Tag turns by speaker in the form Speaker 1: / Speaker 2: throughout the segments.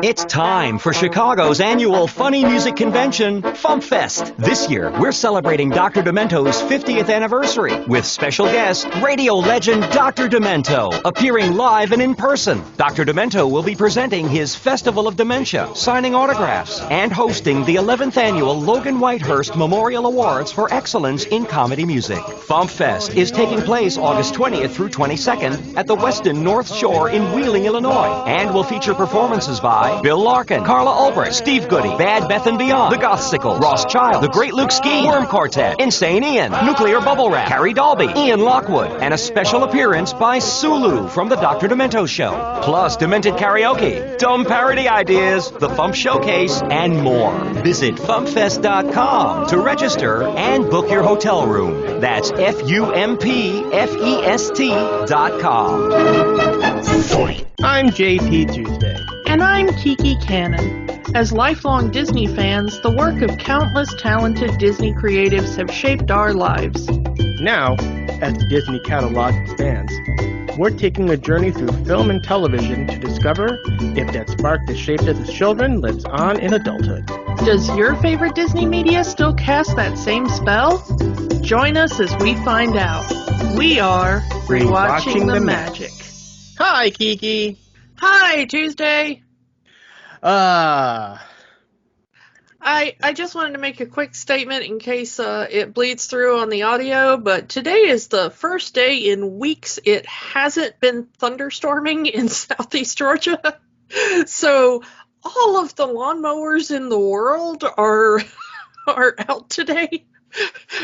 Speaker 1: It's time for Chicago's annual funny music convention, FumpFest. This year, we're celebrating Dr. Demento's 50th anniversary with special guest, radio legend Dr. Demento, appearing live and in person. Dr. Demento will be presenting his Festival of Dementia, signing autographs, and hosting the 11th annual Logan Whitehurst Memorial Awards for Excellence in Comedy Music. FumpFest is taking place August 20th through 22nd at the Westin North Shore in Wheeling, Illinois, and will feature performances by Bill Larkin, Carla Ulbrich, Steve Goody, Bad Beth and Beyond, The Gothsicles, Ross Child, The Great Luke Ski, Worm Quartet, Insane Ian, Nuclear Bubble Wrap, Carrie Dalby, Ian Lockwood, and a special appearance by Sulu from The Dr. Demento Show. Plus Demented Karaoke, dumb parody ideas, the Fump Showcase, and more. Visit FumpFest.com to register and book your hotel room. That's FumpFest.com.
Speaker 2: I'm JP Tuesday.
Speaker 3: And I'm Kiki Canon. As lifelong Disney fans, the work of countless talented Disney creatives have shaped our lives.
Speaker 2: Now, as the Disney catalog expands, we're taking a journey through film and television to discover if that spark that shaped us as children lives on in adulthood.
Speaker 3: Does your favorite Disney media still cast that same spell? Join us as we find out. We are Rewatching the Magic.
Speaker 2: Hi, Kiki.
Speaker 3: Hi, Tuesday. I just wanted to make a quick statement in case it bleeds through on the audio, but today is the first day in weeks it hasn't been thunderstorming in southeast Georgia. So all of the lawnmowers in the world are out today.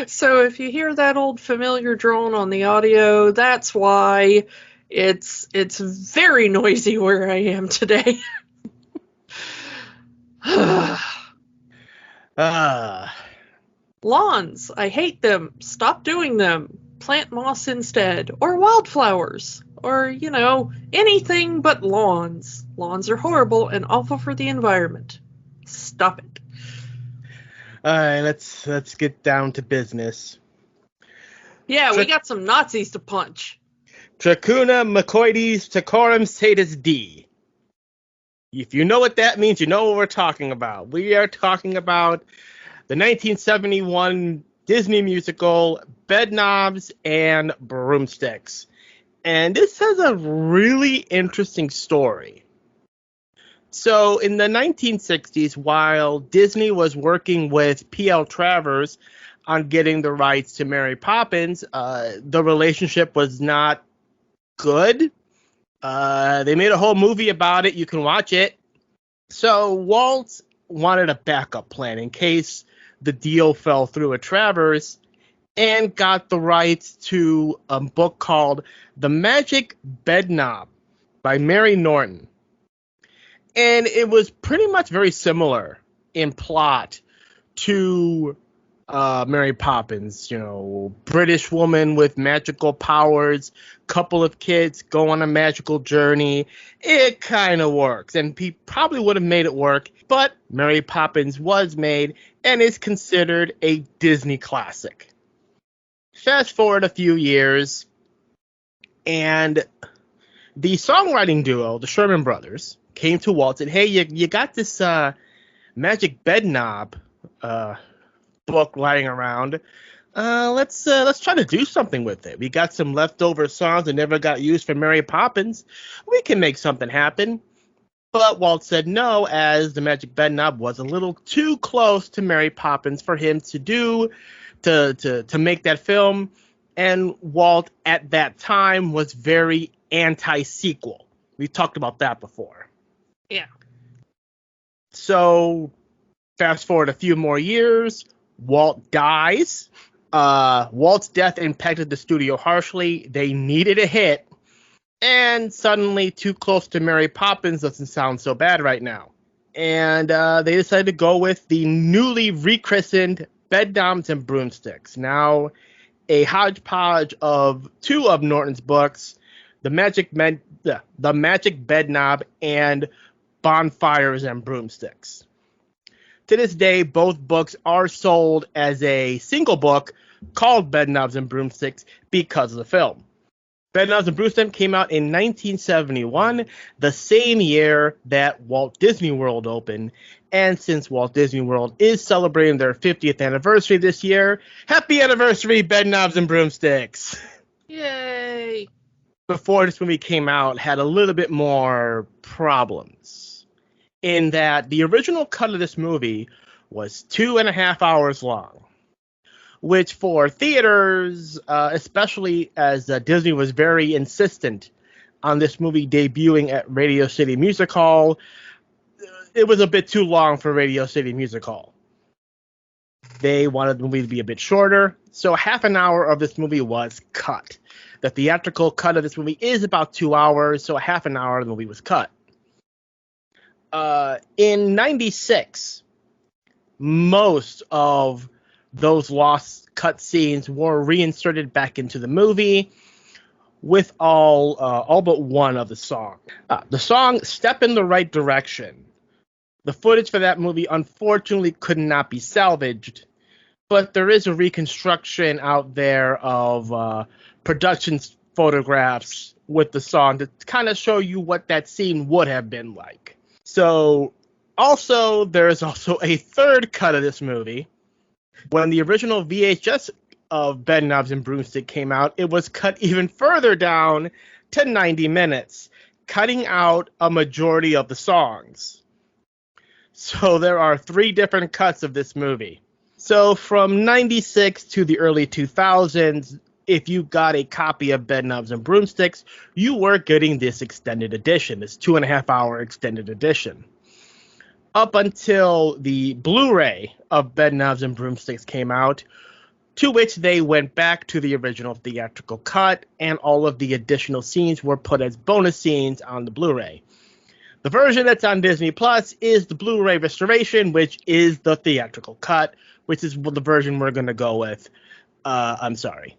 Speaker 3: So if you hear that old familiar drone on the audio, that's why. It's very noisy where I am today. Lawns, I hate them. Stop doing them. Plant moss instead. Or wildflowers. Or, anything but lawns. Lawns are horrible and awful for the environment. Stop it.
Speaker 2: All right, let's get down to business.
Speaker 3: Yeah, we got some Nazis to punch.
Speaker 2: Trachuna Macoides Tacorum Satis D. If you know what that means, you know what we're talking about. We are talking about the 1971 Disney musical Bedknobs and Broomsticks. And this has a really interesting story. So in the 1960s, while Disney was working with P.L. Travers on getting the rights to Mary Poppins, the relationship was not good. They made a whole movie about it. You can watch it. So Walt wanted a backup plan in case the deal fell through at Travers, and got the rights to a book called The Magic Bedknob by Mary Norton. And it was pretty much very similar in plot to Mary Poppins, British woman with magical powers, couple of kids go on a magical journey. It kind of works, and he probably would have made it work, but Mary Poppins was made and is considered a Disney classic. Fast forward a few years, and the songwriting duo, the Sherman Brothers, came to Walt and said, hey, you got this Magic Bedknob book lying around. Let's try to do something with it. We got some leftover songs that never got used for Mary Poppins. We can make something happen. But Walt said no, as the Magic Bedknob was a little too close to Mary Poppins for him to make that film. And Walt at that time was very anti-sequel. We talked about that before.
Speaker 3: Yeah.
Speaker 2: So fast forward a few more years, Walt dies. Walt's death impacted the studio harshly. They needed a hit. And suddenly, Too Close to Mary Poppins doesn't sound so bad right now. And they decided to go with the newly rechristened Bedknobs and Broomsticks. Now, a hodgepodge of two of Norton's books, The Magic Bedknob and Bonfires and Broomsticks. To this day, both books are sold as a single book called Bedknobs and Broomsticks because of the film. Bedknobs and Broomsticks came out in 1971, the same year that Walt Disney World opened. And since Walt Disney World is celebrating their 50th anniversary this year, happy anniversary, Bedknobs and Broomsticks!
Speaker 3: Yay!
Speaker 2: Before this movie came out, had a little bit more problems. In that the original cut of this movie was 2.5 hours long. Which for theaters, especially as Disney was very insistent on this movie debuting at Radio City Music Hall, it was a bit too long for Radio City Music Hall. They wanted the movie to be a bit shorter, so half an hour of this movie was cut. The theatrical cut of this movie is about 2 hours, so half an hour of the movie was cut. In 96, most of those lost cut scenes were reinserted back into the movie with all but one of the song. The song Step in the Right Direction. The footage for that movie unfortunately could not be salvaged, but there is a reconstruction out there of production photographs with the song to kind of show you what that scene would have been like. So also, there's also a third cut of this movie. When the original VHS of Bedknobs and Broomsticks came out, it was cut even further down to 90 minutes, cutting out a majority of the songs. So there are 3 different cuts of this movie. So from 96 to the early 2000s, if you got a copy of Bedknobs and Broomsticks, you were getting this extended edition, this 2.5 hour extended edition. Up until the Blu-ray of Bedknobs and Broomsticks came out, to which they went back to the original theatrical cut, and all of the additional scenes were put as bonus scenes on the Blu-ray. The version that's on Disney Plus is the Blu-ray restoration, which is the theatrical cut, which is the version we're going to go with. I'm sorry.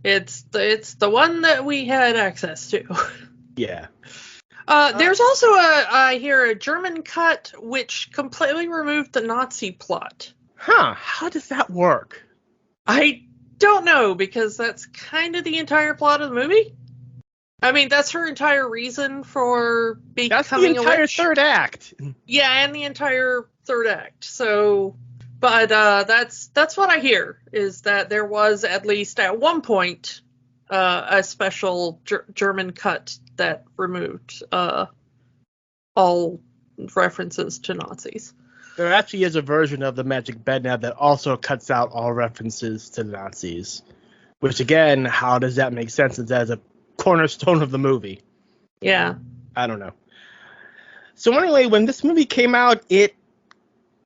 Speaker 3: It's the one that we had access to.
Speaker 2: Yeah.
Speaker 3: There's also a German cut which completely removed the Nazi plot.
Speaker 2: Huh, how does that work?
Speaker 3: I don't know, because that's kind of the entire plot of the movie. I mean, that's her entire reason for becoming a witch.
Speaker 2: That's the entire third act.
Speaker 3: Yeah, and the entire third act. So, but that's what I hear, is that there was at least at one point a special German cut that removed all references to Nazis.
Speaker 2: There actually is a version of the Magic Bedknob that also cuts out all references to the Nazis. Which, again, how does that make sense as a cornerstone of the movie?
Speaker 3: Yeah.
Speaker 2: I don't know. So anyway, when this movie came out, it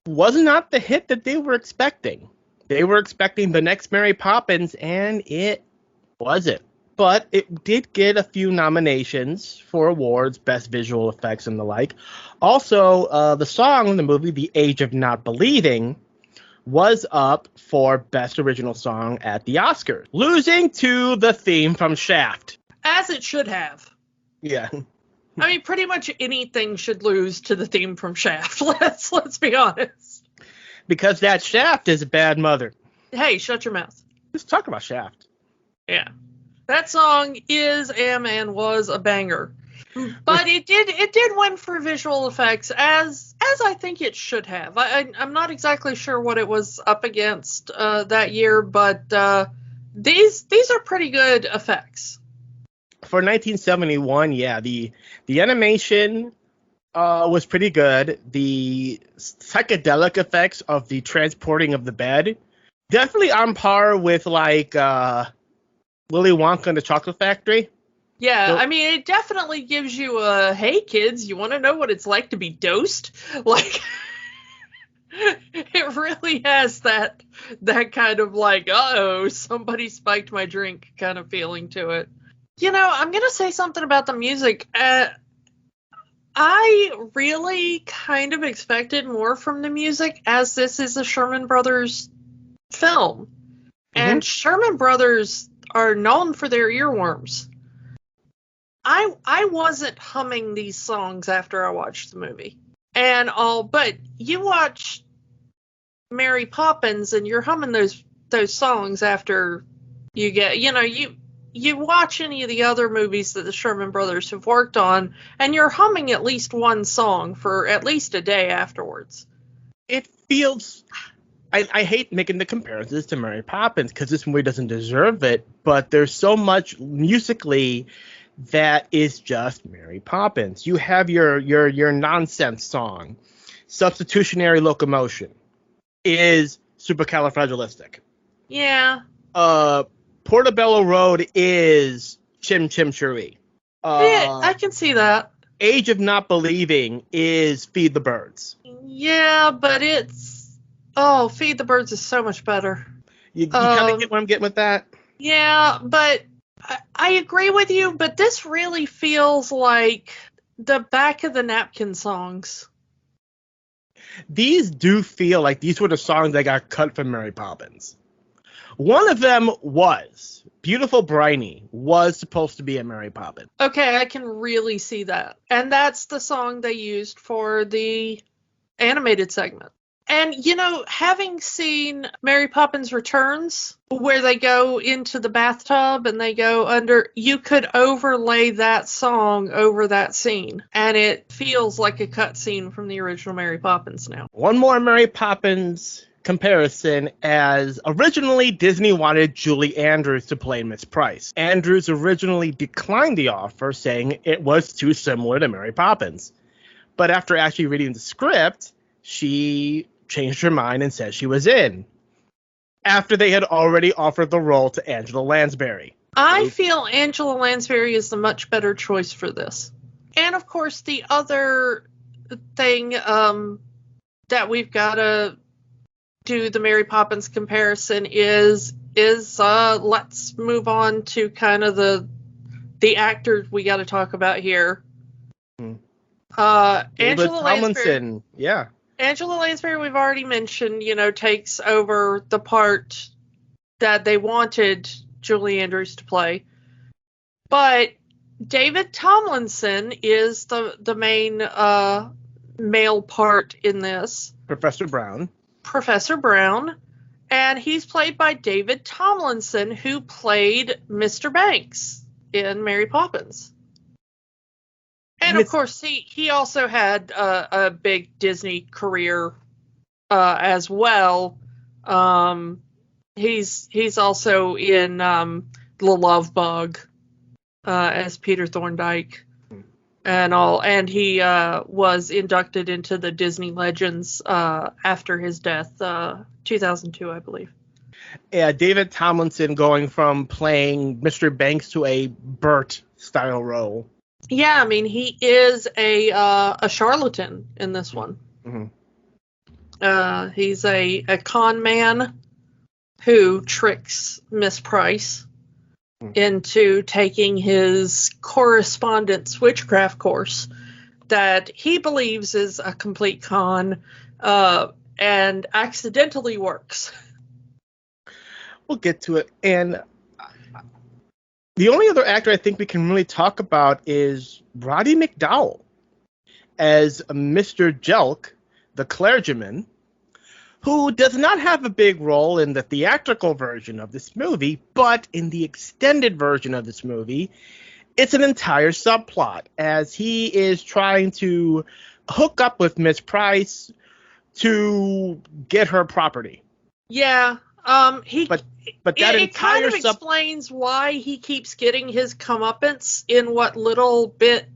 Speaker 2: was not the hit that they were expecting. They were expecting the next Mary Poppins, and it wasn't. But it did get a few nominations for awards, best visual effects and the like. Also, the song in the movie, The Age of Not Believing, was up for best original song at the Oscars, losing to the theme from Shaft.
Speaker 3: As it should have.
Speaker 2: Yeah.
Speaker 3: I mean, pretty much anything should lose to the theme from Shaft. Let's be honest.
Speaker 2: Because that Shaft is a bad mother.
Speaker 3: Hey, shut your mouth.
Speaker 2: Let's talk about Shaft.
Speaker 3: Yeah. That song is and was a banger. But it did win for visual effects, as I think it should have. I'm not exactly sure what it was up against that year, but these are pretty good effects.
Speaker 2: For 1971, yeah, the animation was pretty good. The psychedelic effects of the transporting of the bed, definitely on par with like Willy Wonka and the Chocolate Factory.
Speaker 3: Yeah,
Speaker 2: So,
Speaker 3: I mean, it definitely gives you a, hey kids, you want to know what it's like to be dosed? Like, it really has that kind of like, uh-oh, somebody spiked my drink kind of feeling to it. You know, I'm going to say something about the music. I really kind of expected more from the music, as this is a Sherman Brothers film. And Sherman Brothers are known for their earworms. I wasn't humming these songs after I watched the movie. But you watch Mary Poppins and you're humming those songs after you get, you know, you watch any of the other movies that the Sherman Brothers have worked on, and you're humming at least one song for at least a day afterwards.
Speaker 2: It feels... I hate making the comparisons to Mary Poppins because this movie doesn't deserve it, but there's so much musically that is just Mary Poppins. You have your nonsense song, Substitutiary Locomotion, is supercalifragilistic.
Speaker 3: Yeah.
Speaker 2: Portobello Road is Chim Chim Cherie.
Speaker 3: Yeah, I can see that.
Speaker 2: Age of Not Believing is Feed the Birds.
Speaker 3: Yeah, but Feed the Birds is so much better.
Speaker 2: You kind of get what I'm getting with that?
Speaker 3: Yeah, but I agree with you, but this really feels like the back of the napkin songs.
Speaker 2: These do feel like these were the songs that got cut from Mary Poppins. One of them was Beautiful Briny was supposed to be a Mary Poppins.
Speaker 3: Okay, I can really see that. And that's the song they used for the animated segment. And, having seen Mary Poppins Returns, where they go into the bathtub and they go under, you could overlay that song over that scene. And it feels like a cutscene from the original Mary Poppins now.
Speaker 2: One more Mary Poppins comparison, as originally Disney wanted Julie Andrews to play Miss Price. Andrews originally declined the offer, saying it was too similar to Mary Poppins. But after actually reading the script, she changed her mind and said she was in, after they had already offered the role to Angela Lansbury.
Speaker 3: I feel Angela Lansbury is the much better choice for this. And of course, the other thing that we've got to do the Mary Poppins comparison is let's move on to kind of the actors we got to talk about here. Angela
Speaker 2: Tomlinson, yeah.
Speaker 3: Angela Lansbury, we've already mentioned, takes over the part that they wanted Julie Andrews to play. But David Tomlinson is the main male part in this.
Speaker 2: Professor Brown.
Speaker 3: And he's played by David Tomlinson, who played Mr. Banks in Mary Poppins. And of course, he also had a big Disney career as well. He's also in The Love Bug as Peter Thorndike and all. And he was inducted into the Disney Legends after his death, 2002, I believe.
Speaker 2: Yeah, David Tomlinson going from playing Mr. Banks to a Bert-style role.
Speaker 3: Yeah, I mean, he is a charlatan in this one.
Speaker 2: Mm-hmm.
Speaker 3: He's a con man who tricks Miss Price into taking his correspondence witchcraft course that he believes is a complete con and accidentally works.
Speaker 2: We'll get to it. And the only other actor I think we can really talk about is Roddy McDowall as Mr. Jelk, the clergyman, who does not have a big role in the theatrical version of this movie, but in the extended version of this movie, it's an entire subplot, as he is trying to hook up with Miss Price to get her property.
Speaker 3: Yeah,
Speaker 2: But that
Speaker 3: it kind of explains why he keeps getting his comeuppance in what little bit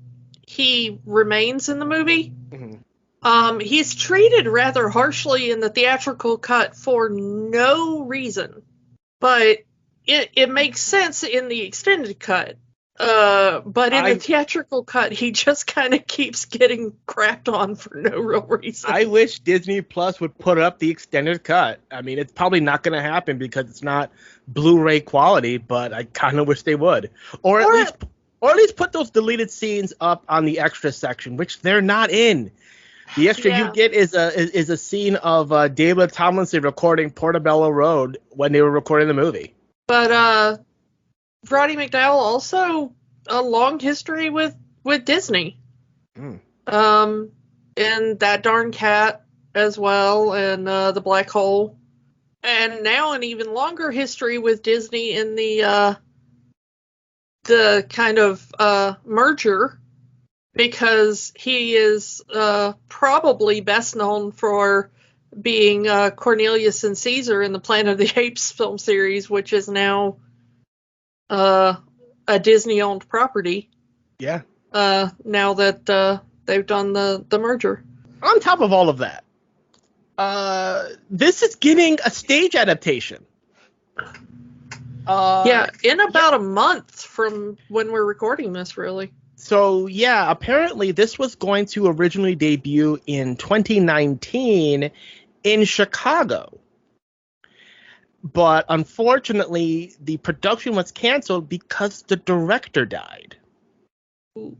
Speaker 3: he remains in the movie. Mm-hmm. He's treated rather harshly in the theatrical cut for no reason, but it makes sense in the extended cut. But in the theatrical cut, he just kind of keeps getting crapped on for no real reason.
Speaker 2: I wish Disney Plus would put up the extended cut. I mean, it's probably not going to happen because it's not Blu-ray quality, but I kind of wish they would. Or at least put those deleted scenes up on the extra section, which they're not in. The extra you get is a scene of David Tomlinson recording Portobello Road when they were recording the movie.
Speaker 3: But Roddy McDowall also a long history with Disney. And That Darn Cat as well, and The Black Hole. And now an even longer history with Disney in the the kind of merger, because he is probably best known for being Cornelius and Caesar in the Planet of the Apes film series, which is now a Disney-owned property.
Speaker 2: Yeah.
Speaker 3: Now that they've done the merger.
Speaker 2: On top of all of that, this is getting a stage adaptation.
Speaker 3: In about a month from when we're recording this, really.
Speaker 2: So, yeah, apparently this was going to originally debut in 2019 in Chicago. But unfortunately, the production was canceled because the director died.
Speaker 3: Ooh.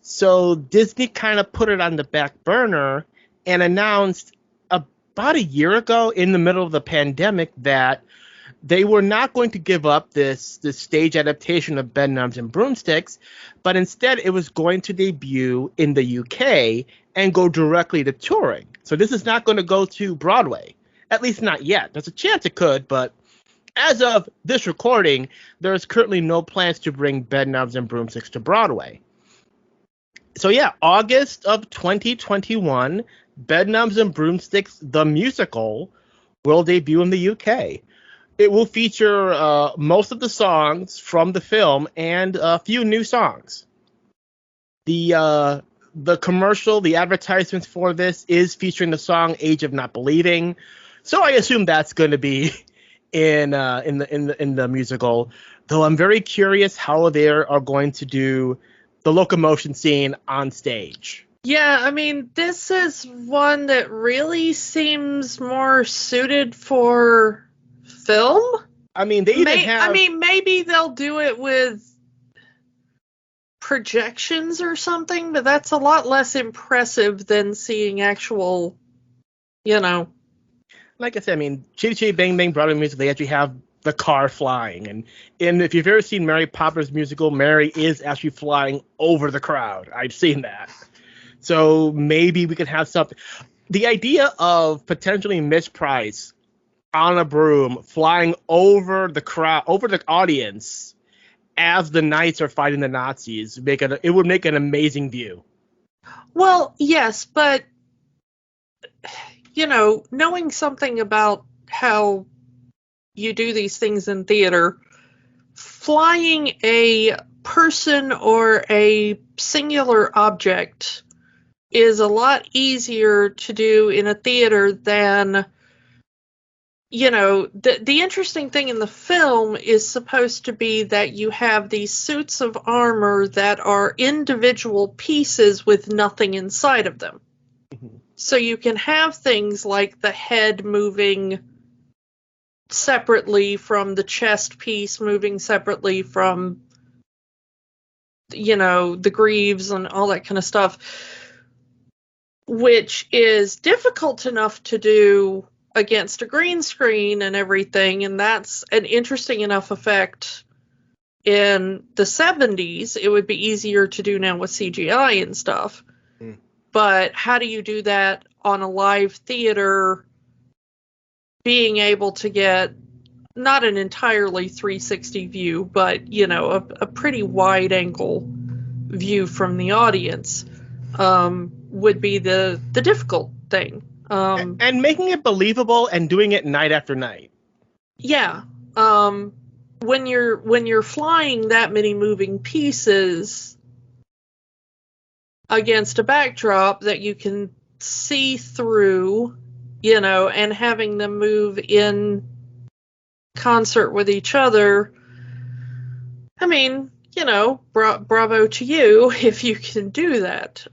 Speaker 2: So Disney kind of put it on the back burner and announced about a year ago, in the middle of the pandemic, that they were not going to give up this stage adaptation of Bedknobs and Broomsticks, but instead it was going to debut in the UK and go directly to touring. So this is not going to go to Broadway, at least not yet. There's a chance it could, but as of this recording, there is currently no plans to bring Bedknobs and Broomsticks to Broadway. So yeah, August of 2021, Bedknobs and Broomsticks, the musical, will debut in the UK. It will feature most of the songs from the film and a few new songs. The commercial, the advertisements for this is featuring the song "Age of Not Believing," so I assume that's going to be in the musical. Though I'm very curious how they are going to do the locomotion scene on stage.
Speaker 3: Yeah, I mean, this is one that really seems more suited for film.
Speaker 2: I mean, they even have...
Speaker 3: I mean, maybe they'll do it with projections or something, but that's a lot less impressive than seeing actual,
Speaker 2: Like I said, I mean, Chitty Chitty Bang Bang Broadway music, they actually have the car flying. And if you've ever seen Mary Poppins musical, Mary is actually flying over the crowd. I've seen that. So maybe we could have something. The idea of potentially Miss Price on a broom flying over the crowd, over the audience, as the knights are fighting the Nazis, it would make an amazing view.
Speaker 3: Well, yes, but knowing something about how you do these things in theater, flying a person or a singular object is a lot easier to do in a theater than, the interesting thing in the film is supposed to be that you have these suits of armor that are individual pieces with nothing inside of them.
Speaker 2: Mm-hmm.
Speaker 3: So you can have things like the head moving separately from the chest piece, moving separately from, the greaves and all that kind of stuff, which is difficult enough to do against a green screen and everything, and that's an interesting enough effect in the 70s. It would be easier to do now with CGI and stuff. Mm. But how do you do that on a live theater, being able to get not an entirely 360 view, but, a pretty wide angle view from the audience, would be the difficult thing.
Speaker 2: And making it believable and doing it night after night.
Speaker 3: Yeah. When you're flying that many moving pieces against a backdrop that you can see through, and having them move in concert with each other, I mean, bravo to you if you can do that.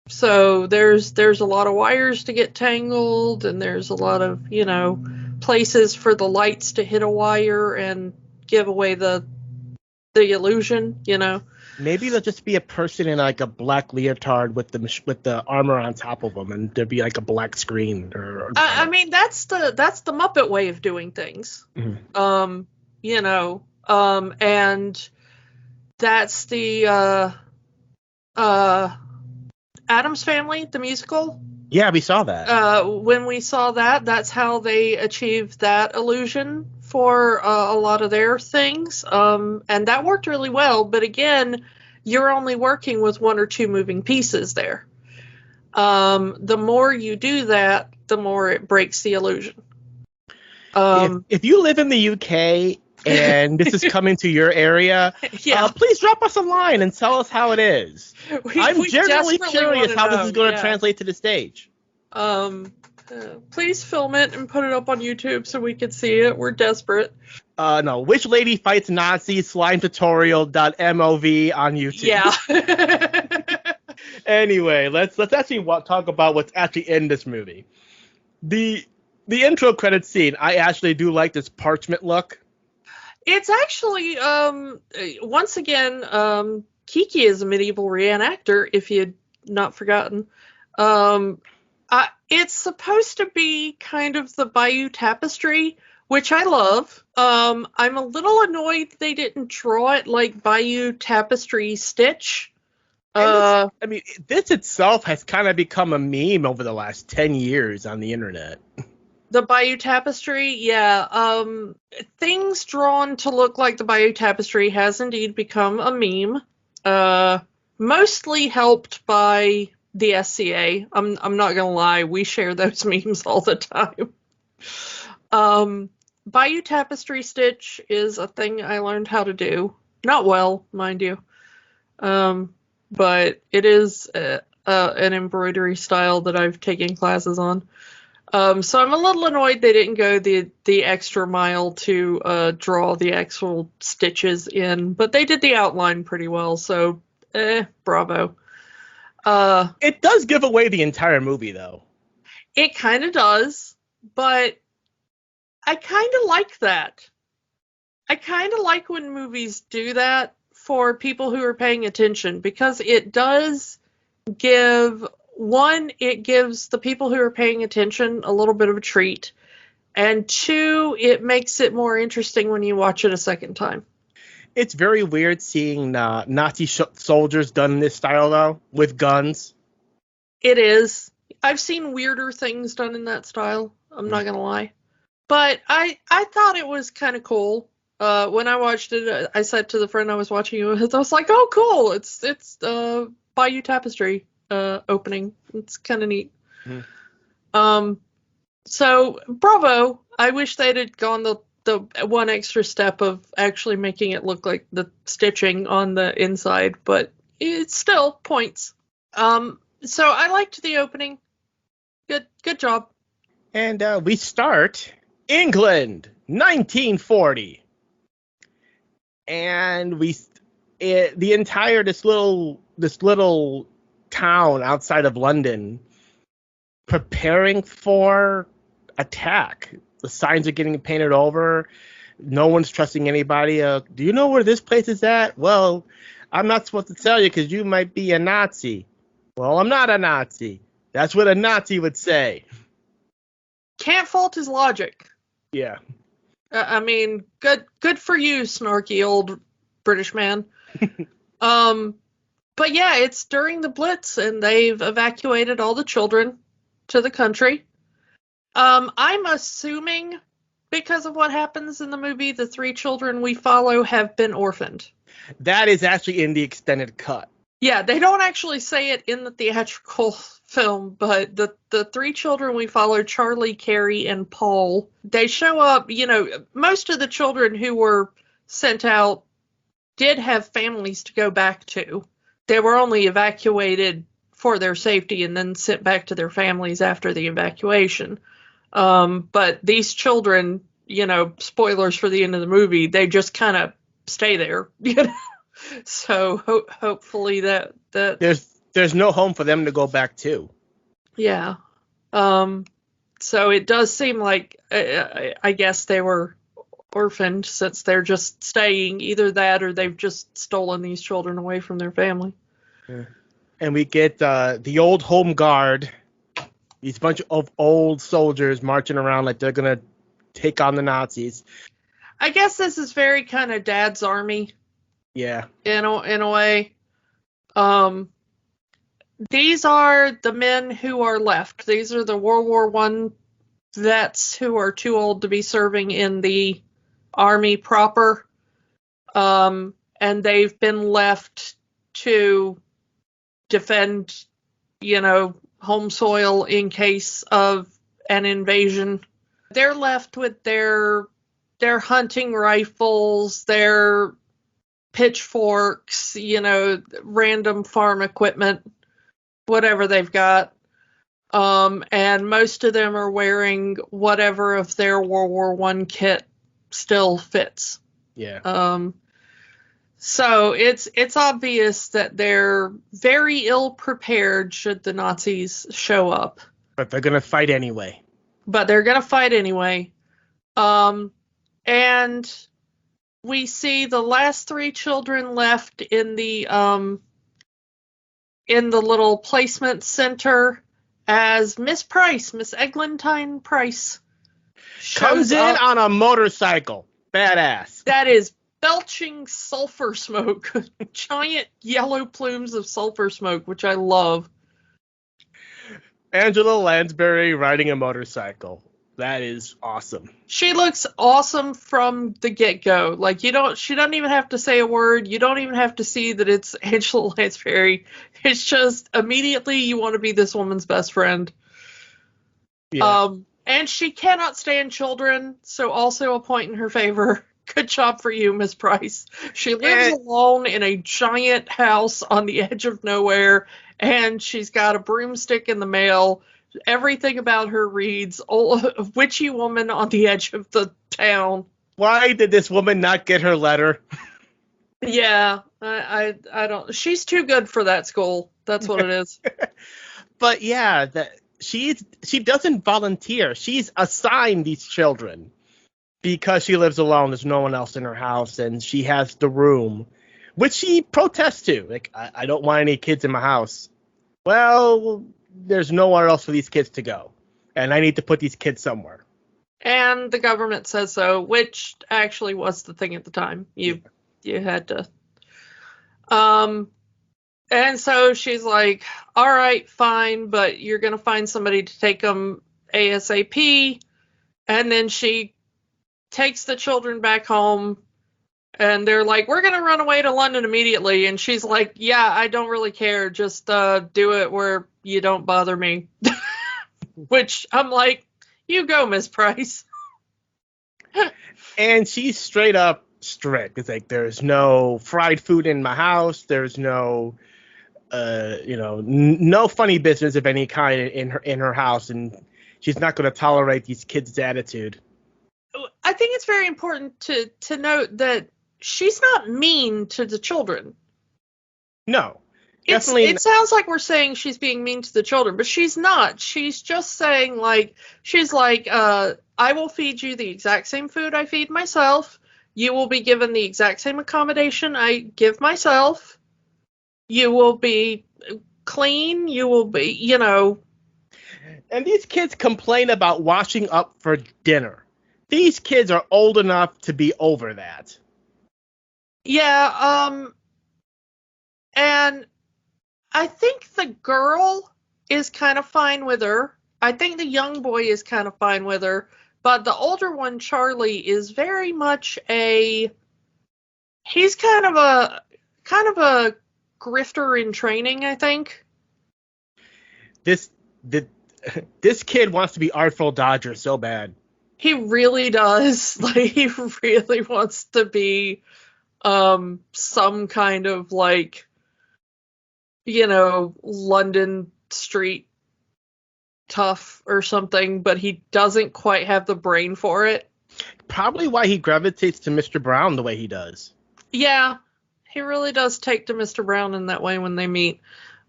Speaker 3: So there's a lot of wires to get tangled, and there's a lot of, places for the lights to hit a wire and give away the illusion,
Speaker 2: Maybe there'll just be a person in like a black leotard with the armor on top of them, and there'll be like a black screen.
Speaker 3: I mean, that's the Muppet way of doing things. Mm-hmm. And that's the Addams Family, the musical.
Speaker 2: Yeah, we saw that.
Speaker 3: When we saw that, that's how they achieved that illusion for a lot of their things, and that worked really well. But again, you're only working with one or two moving pieces there. The more you do that, the more it breaks the illusion.
Speaker 2: If you live in the UK and this is coming to your area, please drop us a line and tell us how it is. I'm generally curious how this is going to translate to the stage.
Speaker 3: Please film it and put it up on YouTube so we can see it. We're desperate.
Speaker 2: No, Which Lady Fights Nazis slimetutorial.mov on YouTube.
Speaker 3: Yeah.
Speaker 2: Anyway, let's actually talk about what's actually in this movie. The intro credit scene, I actually do like this parchment look.
Speaker 3: It's actually, once again, Kiki is a medieval reenactor, if you'd not forgotten. It's supposed to be kind of the Bayeux Tapestry, which I love. I'm a little annoyed they didn't draw it like Bayeux Tapestry Stitch.
Speaker 2: This itself has kind of become a meme over the last 10 years on the internet.
Speaker 3: The Bayeux Tapestry, yeah. Things drawn to look like the Bayeux Tapestry has indeed become a meme. Mostly helped by the SCA. I'm not gonna lie, we share those memes all the time. Bayeux Tapestry Stitch is a thing I learned how to do. Not well, mind you. But it is an embroidery style that I've taken classes on. So I'm a little annoyed they didn't go the extra mile to draw the actual stitches in, but they did the outline pretty well, so bravo.
Speaker 2: It does give away the entire movie, though.
Speaker 3: It kind of does, but I kind of like that. I kind of like when movies do that for people who are paying attention, because it does give... One, it gives the people who are paying attention a little bit of a treat. And two, it makes it more interesting when you watch it a second time.
Speaker 2: It's very weird seeing Nazi soldiers done in this style, though, with guns.
Speaker 3: It is. I've seen weirder things done in that style. I'm not going to lie. But I thought it was kind of cool. When I watched it, I said to the friend I was watching it with, I was like, oh, cool. It's Bayeux Tapestry. Opening. It's kind of neat. So bravo. I wish they'd had gone the one extra step of actually making it look like the stitching on the inside, but it's still points. So I liked the opening. Good job.
Speaker 2: And we start England, 1940. And the entire this little town outside of London preparing for attack. The signs are getting painted over. No one's trusting anybody. Do you know where this place is at? Well, I'm not supposed to tell you because you might be a Nazi. Well, I'm not a Nazi. That's what a Nazi would say.
Speaker 3: Can't fault his logic.
Speaker 2: Yeah.
Speaker 3: I mean, good for you, snarky old British man. But yeah, it's during the Blitz, and they've evacuated all the children to the country. I'm assuming, because of what happens in the movie, the 3 children we follow have been orphaned.
Speaker 2: That is actually in the extended cut.
Speaker 3: Yeah, they don't actually say it in the theatrical film, but the 3 children we follow, Charlie, Carrie, and Paul, they show up. Most of the children who were sent out did have families to go back to. They were only evacuated for their safety and then sent back to their families after the evacuation. But these children, spoilers for the end of the movie, they just kind of stay there. So hopefully that
Speaker 2: there's no home for them to go back to.
Speaker 3: Yeah. So it does seem like I guess they were orphaned, since they're just staying. Either that or they've just stolen these children away from their family.
Speaker 2: Yeah. And we get the old home guard, these bunch of old soldiers marching around like they're gonna take on the Nazis.
Speaker 3: I guess this is very kind of Dad's Army.
Speaker 2: Yeah.
Speaker 3: In a way. These are the men who are left. These are the World War I vets who are too old to be serving in the army proper. And they've been left to defend, home soil in case of an invasion. They're left with their hunting rifles, their pitchforks, random farm equipment, whatever they've got. And most of them are wearing whatever of their World War I kit still fits.
Speaker 2: Yeah.
Speaker 3: So it's obvious that they're very ill prepared should the Nazis show up.
Speaker 2: But they're going to fight anyway.
Speaker 3: And we see the last three children left in the little placement center as Miss Eglantine Price,
Speaker 2: comes in on a motorcycle. Badass.
Speaker 3: That is belching sulfur smoke. Giant yellow plumes of sulfur smoke, which I love.
Speaker 2: Angela Lansbury riding a motorcycle. That is awesome.
Speaker 3: She looks awesome from the get-go. Like, she doesn't even have to say a word. You don't even have to see that it's Angela Lansbury. It's just immediately you want to be this woman's best friend.
Speaker 2: Yeah.
Speaker 3: And she cannot stand children, so also a point in her favor. Good job for you, Miss Price. She lives alone in a giant house on the edge of nowhere, and she's got a broomstick in the mail. Everything about her reads, witchy woman on the edge of the town.
Speaker 2: Why did this woman not get her letter?
Speaker 3: Yeah, I don't. She's too good for that school. That's what it is.
Speaker 2: But yeah, she doesn't volunteer. She's assigned these children because she lives alone. There's no one else in her house, and she has the room, which she protests to. Like, I don't want any kids in my house. Well, there's nowhere else for these kids to go, and I need to put these kids somewhere.
Speaker 3: And the government says so, which actually was the thing at the time. You had to. And so she's like, all right, fine, but you're going to find somebody to take them ASAP. And then she takes the children back home, and they're like, we're going to run away to London immediately. And she's like, yeah, I don't really care. Just do it where you don't bother me. Which I'm like, you go, Miss Price.
Speaker 2: And she's straight up strict. It's like, there's no fried food in my house. There's no, no funny business of any kind in her house. And she's not going to tolerate these kids' attitude.
Speaker 3: I think it's very important to note that she's not mean to the children.
Speaker 2: No, definitely.
Speaker 3: It sounds like we're saying she's being mean to the children, but she's not. She's just saying, like, I will feed you the exact same food I feed myself. You will be given the exact same accommodation I give myself. You will be clean. You will be,
Speaker 2: And these kids complain about washing up for dinner. These kids are old enough to be over that.
Speaker 3: Yeah, and I think the girl is kind of fine with her. I think the young boy is kind of fine with her, but the older one, Charlie, is very much he's kind of a grifter in training, I think.
Speaker 2: This kid wants to be Artful Dodger so bad.
Speaker 3: He really does. Like, he really wants to be some kind of, like, London street tough or something, but he doesn't quite have the brain for it.
Speaker 2: Probably why he gravitates to Mr. Brown the way he does.
Speaker 3: Yeah, he really does take to Mr. Brown in that way when they meet.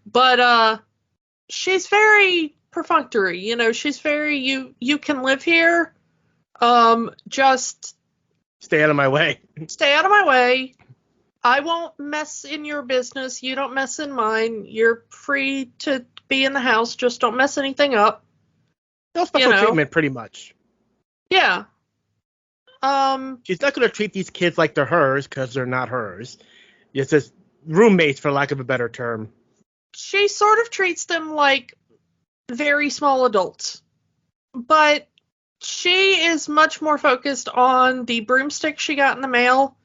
Speaker 3: But she's very perfunctory. She's very, you can live here. Just
Speaker 2: stay out of my way.
Speaker 3: Stay out of my way. I won't mess in your business. You don't mess in mine. You're free to be in the house. Just don't mess anything up.
Speaker 2: No special treatment, pretty much.
Speaker 3: Yeah.
Speaker 2: She's not going to treat these kids like they're hers, because they're not hers. It's just roommates, for lack of a better term.
Speaker 3: She sort of treats them like very small adults. But She is much more focused on the broomstick she got in the mail,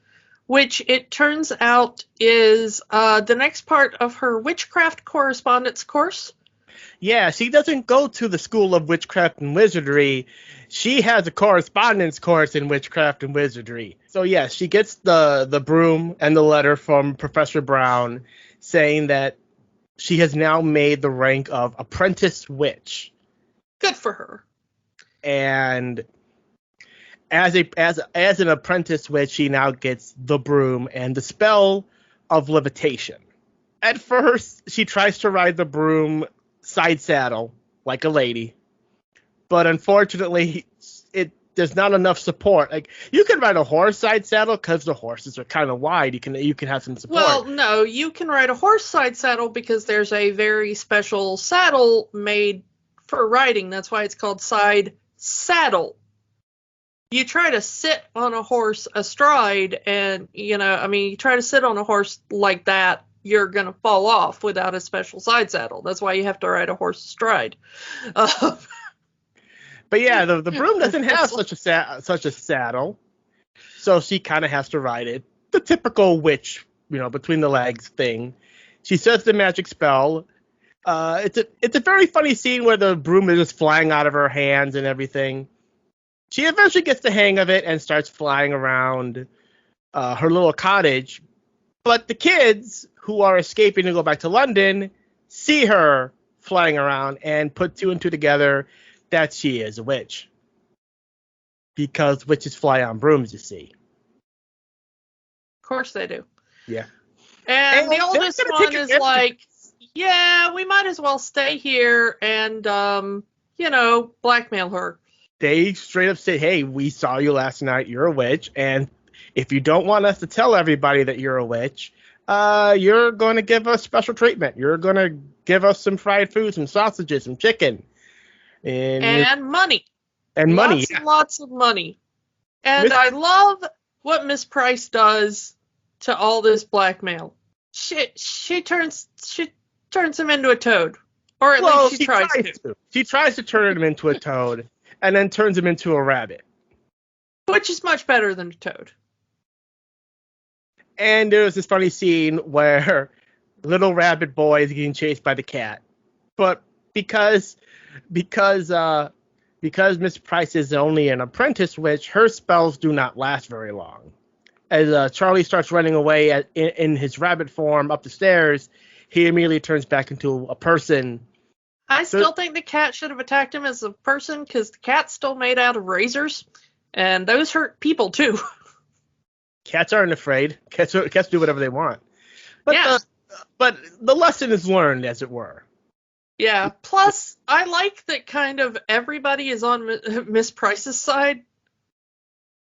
Speaker 3: which it turns out is the next part of her witchcraft correspondence course.
Speaker 2: Yeah, she doesn't go to the School of Witchcraft and Wizardry. She has a correspondence course in witchcraft and wizardry. So yes, she gets the broom and the letter from Professor Brown saying that she has now made the rank of apprentice witch.
Speaker 3: Good for her.
Speaker 2: And as an apprentice witch, she now gets the broom and the spell of levitation. At first, she tries to ride the broom side saddle like a lady, but unfortunately, there's not enough support. Like, you can ride a horse side saddle because the horses are kind of wide. You can have some support.
Speaker 3: Well, no, you can ride a horse side saddle because there's a very special saddle made for riding. That's why it's called side saddle. You try to sit on a horse astride, and you try to sit on a horse like that, you're gonna fall off without a special side saddle. That's why you have to ride a horse astride.
Speaker 2: But yeah, the broom doesn't have such a saddle, so she kind of has to ride it. The typical witch, between the legs thing. She says the magic spell. It's a very funny scene where the broom is just flying out of her hands and everything. She eventually gets the hang of it and starts flying around her little cottage. But the kids who are escaping to go back to London see her flying around and put two and two together that she is a witch. Because witches fly on brooms, you see.
Speaker 3: Of course they do.
Speaker 2: Yeah.
Speaker 3: And the oldest one is like, yeah, we might as well stay here and, blackmail her.
Speaker 2: They straight up say, hey, we saw you last night, you're a witch, and if you don't want us to tell everybody that you're a witch, you're going to give us special treatment. You're going to give us some fried food, some sausages, some chicken.
Speaker 3: And money.
Speaker 2: And money.
Speaker 3: Lots of money. And I love what Miss Price does to all this blackmail. She turns him into a toad. Or at least she tries to.
Speaker 2: She tries to turn him into a toad, and then turns him into a rabbit.
Speaker 3: Which is much better than a toad.
Speaker 2: And there's this funny scene where little rabbit boy is getting chased by the cat. But because Miss Price is only an apprentice witch, her spells do not last very long. As Charlie starts running away in his rabbit form up the stairs, he immediately turns back into a person.
Speaker 3: I still think the cat should have attacked him as a person, because the cat's still made out of razors, and those hurt people too.
Speaker 2: Cats aren't afraid. Cats do whatever they want. But,
Speaker 3: yeah.
Speaker 2: But the lesson is learned, as it were.
Speaker 3: Yeah. Plus, I like that kind of everybody is on Miss Price's side.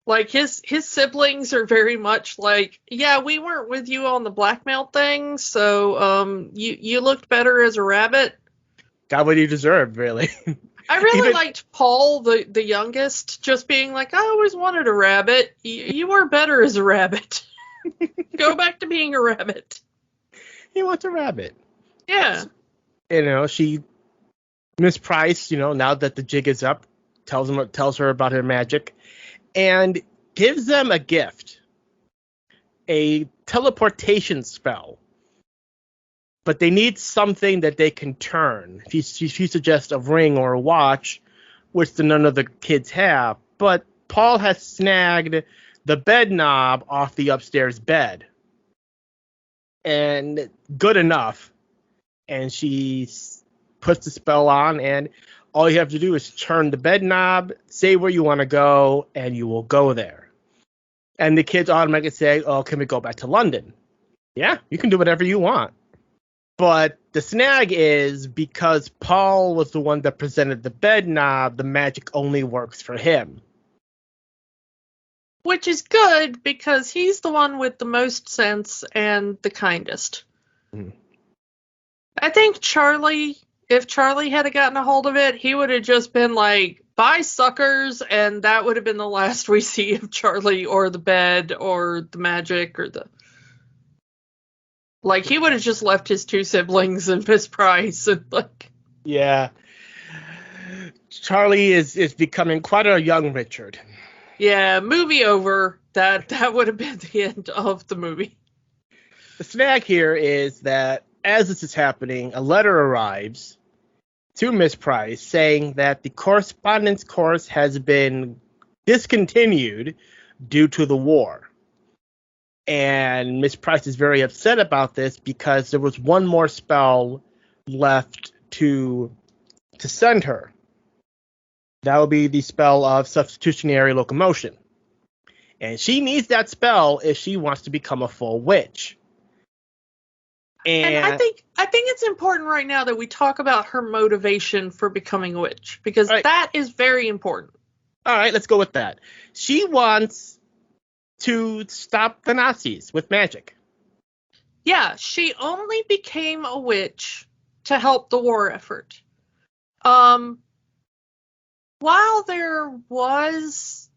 Speaker 3: Like, his siblings are very much like, yeah, we weren't with you on the blackmail thing, so you looked better as a rabbit.
Speaker 2: Got what you deserved, really.
Speaker 3: I really liked Paul, the youngest, just being like, I always wanted a rabbit. You were better as a rabbit. Go back to being a rabbit.
Speaker 2: He wants a rabbit.
Speaker 3: Yeah.
Speaker 2: Miss Price, now that the jig is up, tells her about her magic, and gives them a gift. A teleportation spell. But they need something that they can turn. She suggests a ring or a watch, which none of the kids have. But Paul has snagged the bed knob off the upstairs bed. And good enough. And she puts the spell on, and all you have to do is turn the bed knob, say where you want to go, and you will go there. And the kids automatically say, oh, can we go back to London? Yeah, you can do whatever you want. But the snag is, because Paul was the one that presented the bed knob, the magic only works for him.
Speaker 3: Which is good, because he's the one with the most sense and the kindest.
Speaker 2: Mm.
Speaker 3: I think if Charlie had gotten a hold of it, he would have just been like, bye, suckers, and that would have been the last we see of Charlie or the bed or the magic or the... Like, he would have just left his two siblings and Miss Price and, like...
Speaker 2: Yeah. Charlie is becoming quite a young Richard.
Speaker 3: Yeah, movie over. That would have been the end of the movie.
Speaker 2: The snag here is that as this is happening, a letter arrives to Miss Price saying that the correspondence course has been discontinued due to the war. And Miss Price is very upset about this because there was one more spell left to send her. That would be the spell of Substitutiary Locomotion. And she needs that spell if she wants to become a full witch.
Speaker 3: And I think it's important right now that we talk about her motivation for becoming a witch, because that is very important.
Speaker 2: All right, let's go with that. She wants to stop the Nazis with magic.
Speaker 3: Yeah, she only became a witch to help the war effort. While there was,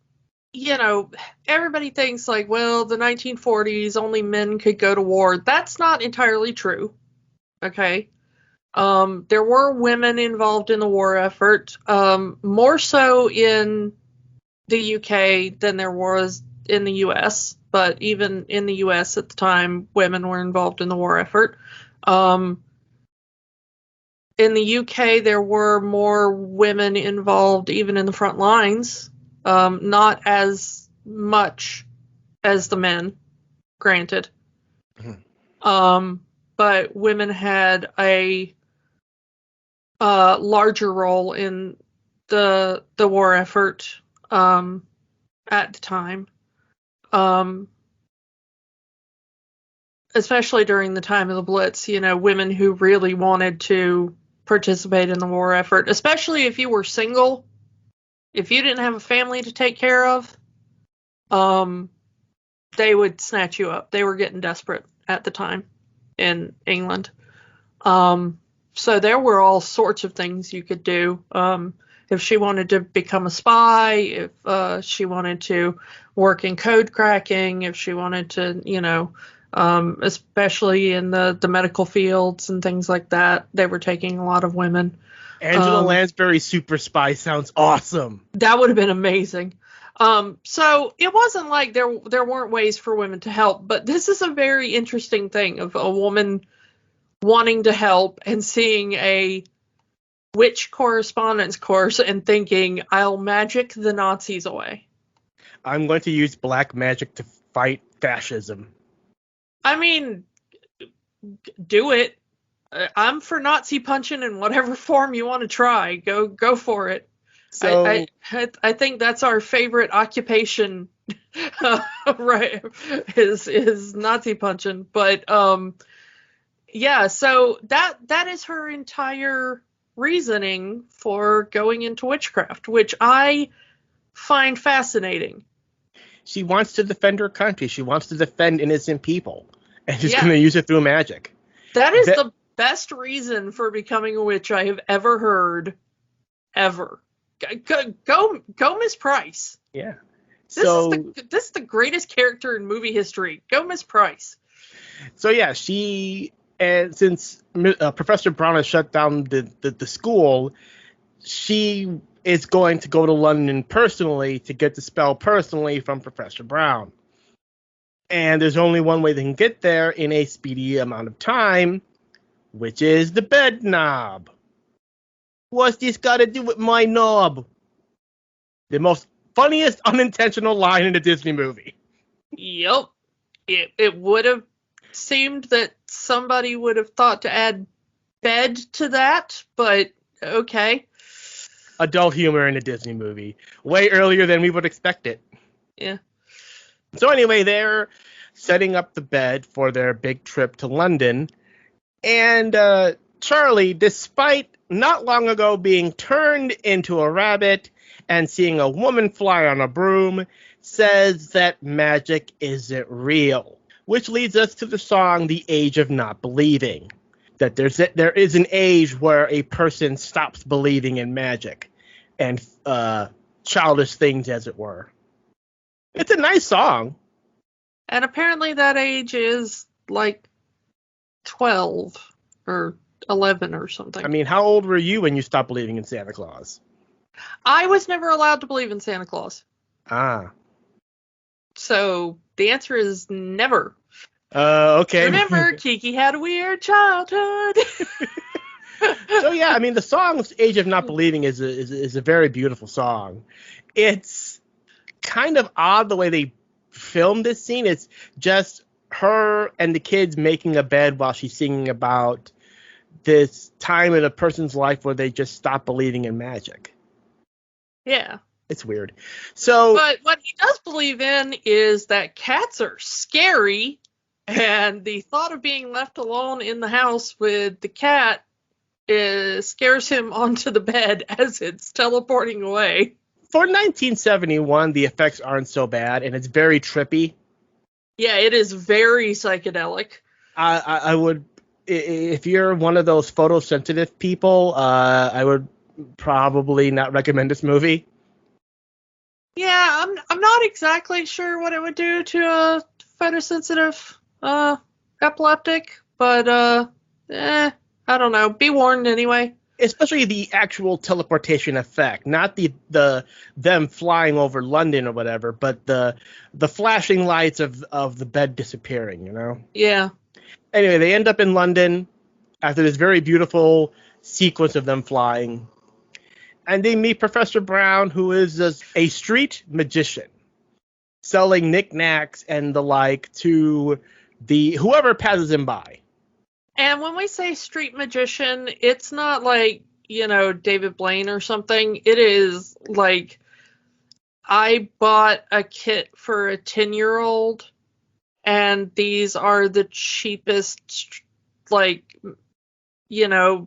Speaker 3: everybody thinks like, well, the 1940s, only men could go to war. That's not entirely true. Okay. There were women involved in the war effort, more so in the UK than there was in the US. But even in the US at the time, women were involved in the war effort. In the UK, there were more women involved even in the front lines. Not as much as the men, granted. Mm-hmm. But women had a larger role in the war effort at the time. Especially during the time of the Blitz, women who really wanted to participate in the war effort, especially if you were single, if you didn't have a family to take care of, they would snatch you up. They were getting desperate at the time in England. So there were all sorts of things you could do. If she wanted to become a spy, if she wanted to work in code cracking, if she wanted to, especially in the medical fields and things like that, they were taking a lot of women.
Speaker 2: Angela Lansbury super spy sounds awesome.
Speaker 3: That would have been amazing. So it wasn't like there weren't ways for women to help, but this is a very interesting thing of a woman wanting to help and seeing a witch correspondence course and thinking, I'll magic the Nazis away.
Speaker 2: I'm going to use black magic to fight fascism.
Speaker 3: I mean, do it. I'm for Nazi punching in whatever form you want to try. Go for it. So I think that's our favorite occupation, right? Is Nazi punching. But yeah. So that is her entire reasoning for going into witchcraft, which I find fascinating.
Speaker 2: She wants to defend her country. She wants to defend innocent people, and she's going to use it through magic.
Speaker 3: That is the best reason for becoming a witch I have ever heard, ever. Go, Miss Price.
Speaker 2: Yeah.
Speaker 3: This is the greatest character in movie history. Go, Miss Price.
Speaker 2: So yeah, since Professor Brown has shut down the school, she is going to go to London personally to get the spell personally from Professor Brown. And there's only one way they can get there in a speedy amount of time, which is the bed knob. What's this got to do with my knob? The most funniest unintentional line in a Disney movie.
Speaker 3: Yep. It would have seemed that somebody would have thought to add bed to that, but okay.
Speaker 2: Adult humor in a Disney movie. Way earlier than we would expect it.
Speaker 3: Yeah.
Speaker 2: So anyway, they're setting up the bed for their big trip to London. And Charlie, despite not long ago being turned into a rabbit and seeing a woman fly on a broom, says that magic isn't real. Which leads us to the song The Age of Not Believing. That there is an age where a person stops believing in magic and childish things, as it were. It's a nice song.
Speaker 3: And apparently that age is like 12 or 11 or something.
Speaker 2: I mean, how old were you when you stopped believing in Santa Claus?
Speaker 3: I was never allowed to believe in Santa Claus.
Speaker 2: Ah.
Speaker 3: So the answer is never.
Speaker 2: Okay.
Speaker 3: Remember, Kiki had a weird childhood.
Speaker 2: So yeah, I mean, the song "Age of Not Believing" is a very beautiful song. It's kind of odd the way they filmed this scene. It's just her and the kids making a bed while she's singing about this time in a person's life where they just stop believing in magic.
Speaker 3: Yeah.
Speaker 2: It's weird. So,
Speaker 3: but what he does believe in is that cats are scary, and the thought of being left alone in the house with the cat scares him onto the bed as it's teleporting away.
Speaker 2: For 1971, the effects aren't so bad, and it's very trippy.
Speaker 3: Yeah, it is very psychedelic.
Speaker 2: I would, if you're one of those photosensitive people, I would probably not recommend this movie.
Speaker 3: Yeah, I'm not exactly sure what it would do to a photosensitive epileptic, but I don't know. Be warned anyway.
Speaker 2: Especially the actual teleportation effect, not the them flying over London or whatever, but the flashing lights of the bed disappearing, you know?
Speaker 3: Yeah.
Speaker 2: Anyway, they end up in London after this very beautiful sequence of them flying. And they meet Professor Brown, who is a street magician, selling knickknacks and the like to whoever passes him by.
Speaker 3: And when we say street magician, it's not like, David Blaine or something. It is like, I bought a kit for a 10-year-old, and these are the cheapest,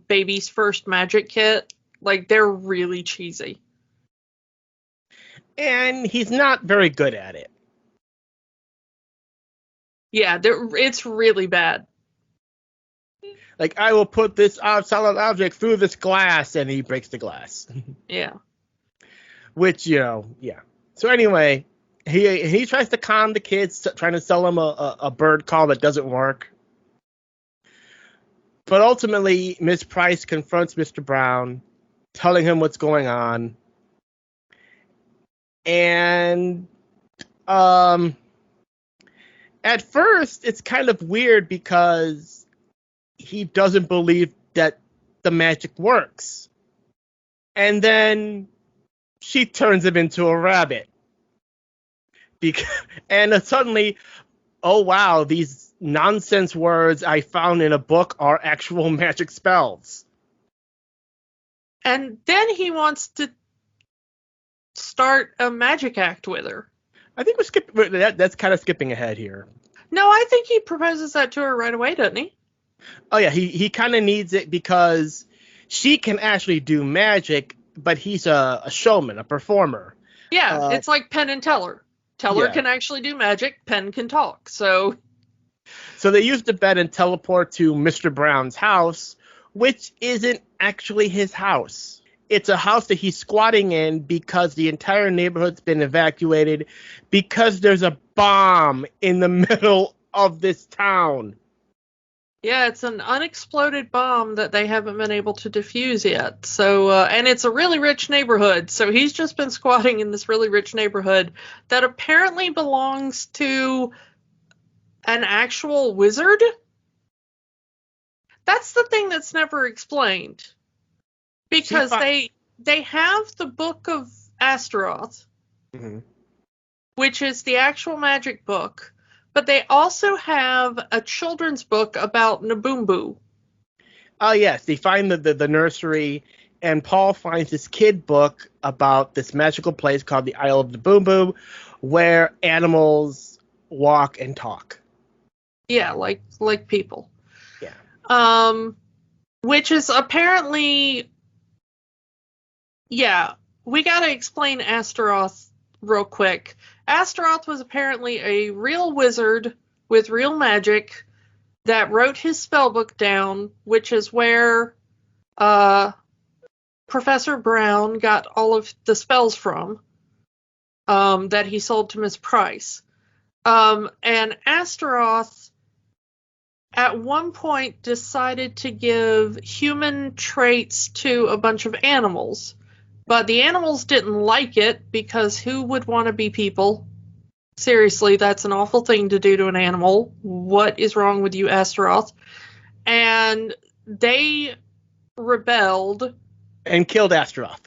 Speaker 3: baby's first magic kit. Like, they're really cheesy.
Speaker 2: And he's not very good at it.
Speaker 3: Yeah, it's really bad.
Speaker 2: Like, I will put this solid object through this glass, and he breaks the glass.
Speaker 3: Yeah.
Speaker 2: Which, yeah. So anyway, he tries to con the kids, trying to sell them a bird call that doesn't work. But ultimately, Miss Price confronts Mr. Brown, telling him what's going on. And at first, it's kind of weird because he doesn't believe that the magic works. And then she turns him into a rabbit. And suddenly, oh wow, these nonsense words I found in a book are actual magic spells.
Speaker 3: And then he wants to start a magic act with her.
Speaker 2: I think that's kind of skipping ahead here.
Speaker 3: No, I think he proposes that to her right away, doesn't he?
Speaker 2: Oh yeah, he kind of needs it because she can actually do magic, but he's a showman, a performer.
Speaker 3: Yeah, it's like Penn and Teller. Teller can actually do magic, Penn can talk. So
Speaker 2: they use the bed and teleport to Mr. Brown's house, which isn't actually his house. It's a house that he's squatting in because the entire neighborhood's been evacuated because there's a bomb in the middle of this town.
Speaker 3: Yeah, it's an unexploded bomb that they haven't been able to defuse yet. So, and it's a really rich neighborhood. So he's just been squatting in this really rich neighborhood that apparently belongs to an actual wizard. That's the thing that's never explained. Because they have the Book of Astaroth, which is the actual magic book. But they also have a children's book about Naboombu.
Speaker 2: Oh, yes. They find the nursery, and Paul finds this kid book about this magical place called the Isle of Naboombu, where animals walk and talk.
Speaker 3: Yeah, like people.
Speaker 2: Yeah.
Speaker 3: Which is apparently... Yeah, we gotta explain Astaroth real quick. Astaroth was apparently a real wizard with real magic that wrote his spellbook down, which is where Professor Brown got all of the spells from that he sold to Miss Price. And Astaroth, at one point, decided to give human traits to a bunch of animals. But the animals didn't like it because who would want to be people? Seriously, that's an awful thing to do to an animal. What is wrong with you, Astaroth? And they rebelled.
Speaker 2: And killed Astaroth.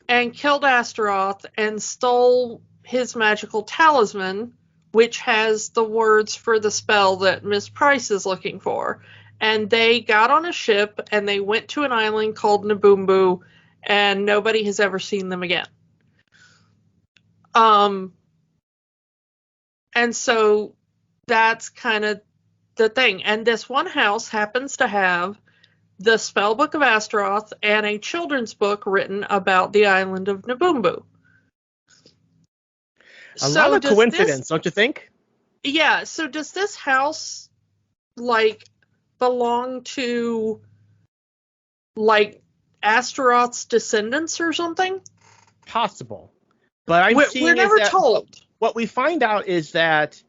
Speaker 3: And stole his magical talisman, which has the words for the spell that Miss Price is looking for. And they got on a ship and they went to an island called Naboombu, and nobody has ever seen them again. And so that's kind of the thing. And this one house happens to have the spell book of Astaroth and a children's book written about the island of Naboombu.
Speaker 2: A lot of coincidence, don't you think?
Speaker 3: Yeah. So does this house belong to Astaroth's descendants or something?
Speaker 2: Possible, but
Speaker 3: we're never told.
Speaker 2: What we find out is that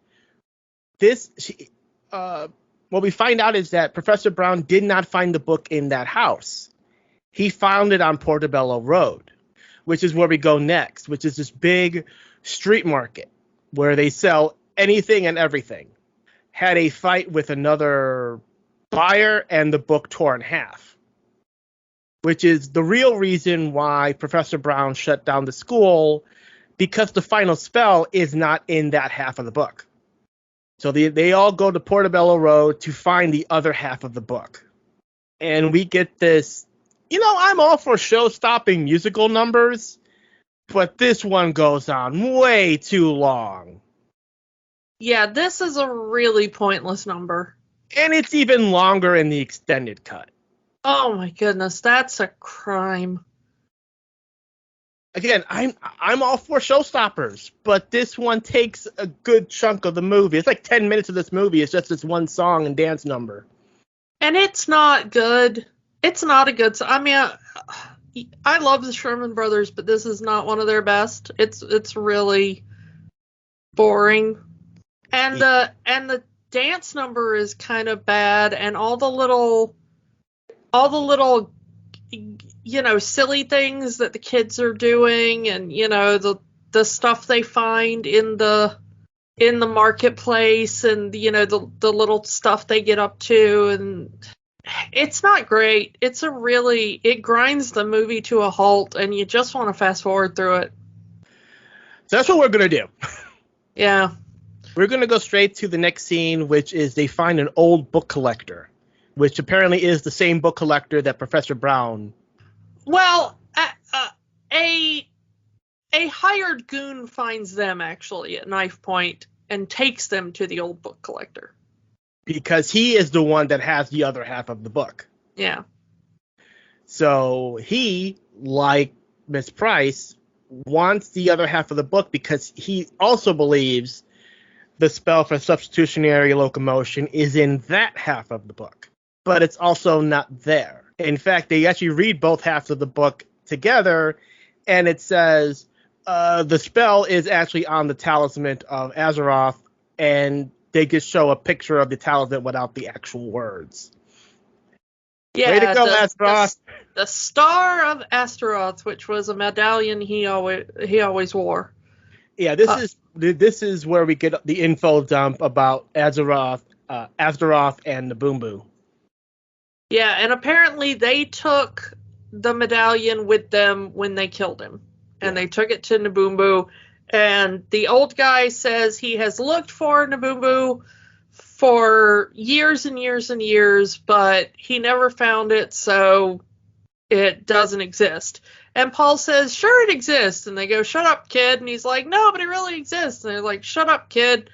Speaker 2: Professor Brown did not find the book in that house. He found it on Portobello Road, which is where we go next, which is this big street market where they sell anything and everything. Had a fight with another buyer and the book tore in half, which is the real reason why Professor Brown shut down the school, because the final spell is not in that half of the book. So they all go to Portobello Road to find the other half of the book. And we get this, I'm all for show-stopping musical numbers, but this one goes on way too long.
Speaker 3: Yeah, this is a really pointless number.
Speaker 2: And it's even longer in the extended cut.
Speaker 3: Oh my goodness, that's a crime.
Speaker 2: Again, I'm all for showstoppers, but this one takes a good chunk of the movie. It's like 10 minutes of this movie. It's just this one song and dance number.
Speaker 3: And it's not good. It's not a good song. I mean, I love the Sherman Brothers, but this is not one of their best. It's really boring. And the dance number is kind of bad, and all the little silly things that the kids are doing, and the stuff they find in the marketplace, and the little stuff they get up to, and it's not great. It grinds the movie to a halt, and you just want to fast forward through it.
Speaker 2: So that's what we're gonna do.
Speaker 3: Yeah.
Speaker 2: We're gonna go straight to the next scene, which is they find an old book collector, which apparently is the same book collector that Professor Brown.
Speaker 3: Well, a hired goon finds them actually at knife point and takes them to the old book collector.
Speaker 2: Because he is the one that has the other half of the book.
Speaker 3: Yeah.
Speaker 2: So he, like Miss Price, wants the other half of the book because he also believes the spell for substitutionary locomotion is in that half of the book. But it's also not there. In fact, they actually read both halves of the book together, and it says the spell is actually on the talisman of Astaroth, and they just show a picture of the talisman without the actual words.
Speaker 3: Yeah,
Speaker 2: way to go, Astaroth.
Speaker 3: The Star of Astaroth, which was a medallion he always wore.
Speaker 2: Yeah, this is where we get the info dump about Astaroth and Naboombu.
Speaker 3: Yeah, and apparently they took the medallion with them when they killed him. And they took it to Naboombu. And the old guy says he has looked for Naboombu for years and years and years, but he never found it, so it doesn't exist. And Paul says, sure it exists. And they go, shut up, kid. And he's like, no, but it really exists. And they're like, shut up, kid.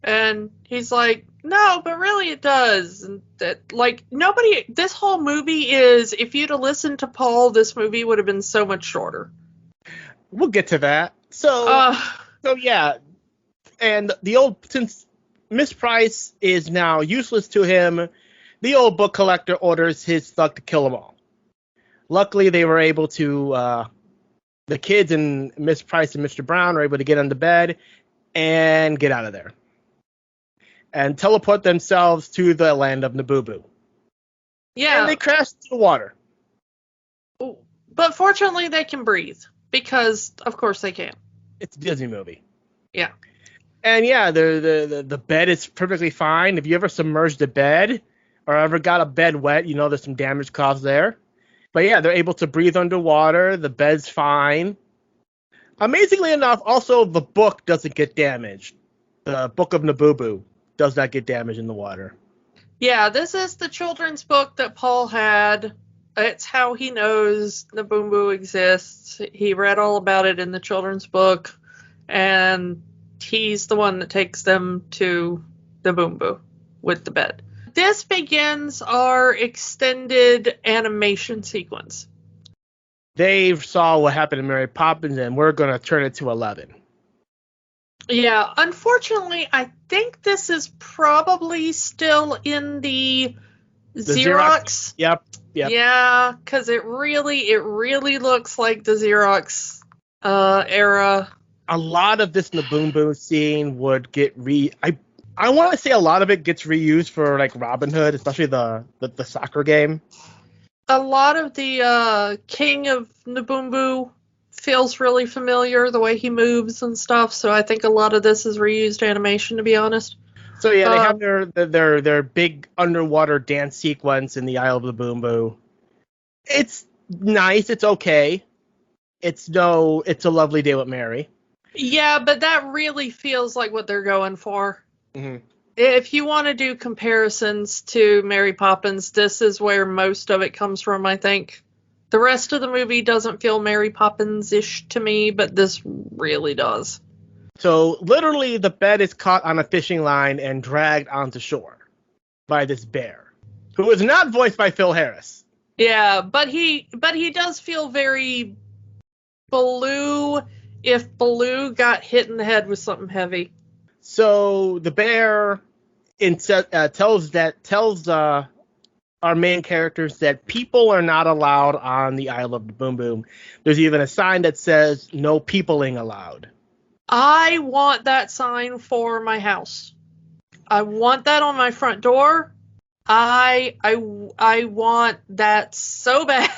Speaker 3: And he's like, no, but really it does. And this whole movie is, if you'd have listened to Paul, this movie would have been so much shorter.
Speaker 2: We'll get to that. So yeah. And since Miss Price is now useless to him, the old book collector orders his thug to kill them all. Luckily, they were able to, the kids and Miss Price and Mr. Brown are able to get on the bed and get out of there. And teleport themselves to the land of Naboombu. Yeah. And they crash into the water.
Speaker 3: But fortunately, they can breathe. Because, of course, they can.
Speaker 2: It's a Disney movie.
Speaker 3: Yeah.
Speaker 2: And yeah, the bed is perfectly fine. If you ever submerged a bed or ever got a bed wet, you know there's some damage caused there. But yeah, they're able to breathe underwater. The bed's fine. Amazingly enough, also the book doesn't get damaged. The Book of Naboo does not get damaged in the water.
Speaker 3: Yeah, this is the children's book that Paul had. It's how he knows Naboo exists. He read all about it in the children's book, and he's the one that takes them to Naboo with the bed. This begins our extended animation sequence.
Speaker 2: They saw what happened to Mary Poppins, and we're going to turn it to 11.
Speaker 3: Yeah, unfortunately, I think this is probably still in the Xerox.
Speaker 2: Yep.
Speaker 3: Yeah, because it really looks like the Xerox era.
Speaker 2: A lot of this Naboo scene would get I want to say a lot of it gets reused for like Robin Hood, especially the soccer game.
Speaker 3: A lot of the King of Naboo feels really familiar, the way he moves and stuff. So I think a lot of this is reused animation, to be honest.
Speaker 2: So yeah, they have their big underwater dance sequence in the Isle of Naboo. It's nice. It's okay. It's a lovely day with Mary.
Speaker 3: Yeah, but that really feels like what they're going for.
Speaker 2: Mm-hmm.
Speaker 3: If you want to do comparisons to Mary Poppins, this is where most of it comes from, I think. The rest of the movie doesn't feel Mary Poppins-ish to me, but this really does.
Speaker 2: So literally the bed is caught on a fishing line and dragged onto shore by this bear, who is not voiced by Phil Harris.
Speaker 3: Yeah, but he does feel very Baloo if Baloo got hit in the head with something heavy.
Speaker 2: So the bear tells our main characters that people are not allowed on the Isle of Naboo. There's even a sign that says no peopling allowed.
Speaker 3: I want that sign for my house. I want that on my front door. I want that so bad.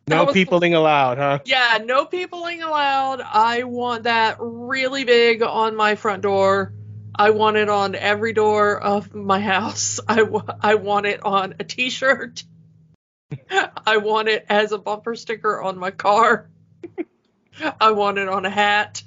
Speaker 2: No peopling allowed, huh?
Speaker 3: Yeah, no peopling allowed. I want that really big on my front door. I want it on every door of my house. I want it on a t-shirt. I want it as a bumper sticker on my car. I want it on a hat.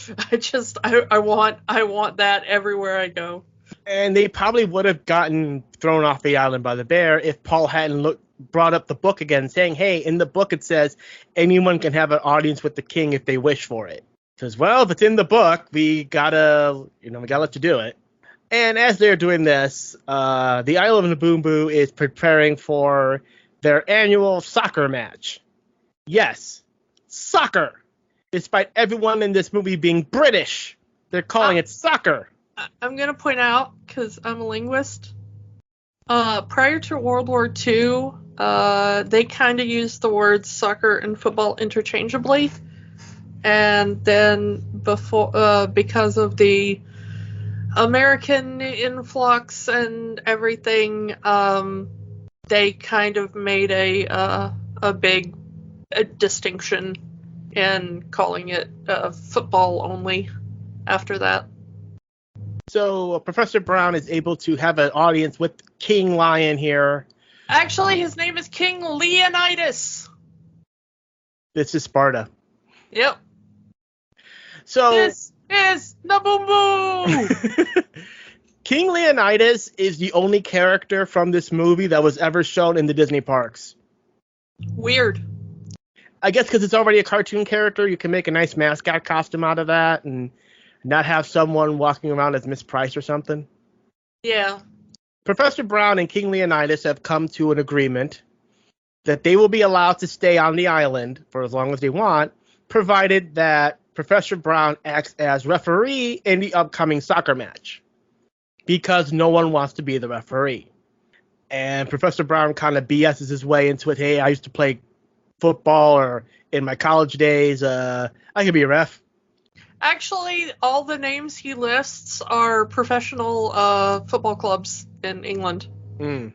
Speaker 3: I want that everywhere I go.
Speaker 2: And they probably would have gotten thrown off the island by the bear if Paul hadn't brought up the book again, saying, hey, in the book it says anyone can have an audience with the king if they wish for it. Says, well, if it's in the book, we gotta let you do it. And as they're doing this, the Isle of Naboo is preparing for their annual soccer match. Yes, soccer. Despite everyone in this movie being British, they're calling it soccer.
Speaker 3: I'm going to point out, because I'm a linguist, prior to World War II, they kind of used the words soccer and football interchangeably. And then because of the American influx and everything, they kind of made a big distinction in calling it football only after that.
Speaker 2: So Professor Brown is able to have an audience with King Lion here.
Speaker 3: Actually, his name is King Leonidas.
Speaker 2: This is Sparta.
Speaker 3: Yep.
Speaker 2: So
Speaker 3: this is Naboo.
Speaker 2: King Leonidas is the only character from this movie that was ever shown in the Disney parks.
Speaker 3: Weird.
Speaker 2: I guess because it's already a cartoon character, you can make a nice mascot costume out of that and not have someone walking around as Miss Price or something.
Speaker 3: Yeah.
Speaker 2: Professor Brown and King Leonidas have come to an agreement that they will be allowed to stay on the island for as long as they want, provided that Professor Brown acts as referee in the upcoming soccer match, because no one wants to be the referee. And Professor Brown kind of BS's his way into it. Hey, I used to play football, or in my college days, I could be a ref.
Speaker 3: Actually, all the names he lists are professional football clubs in England.
Speaker 2: Mm.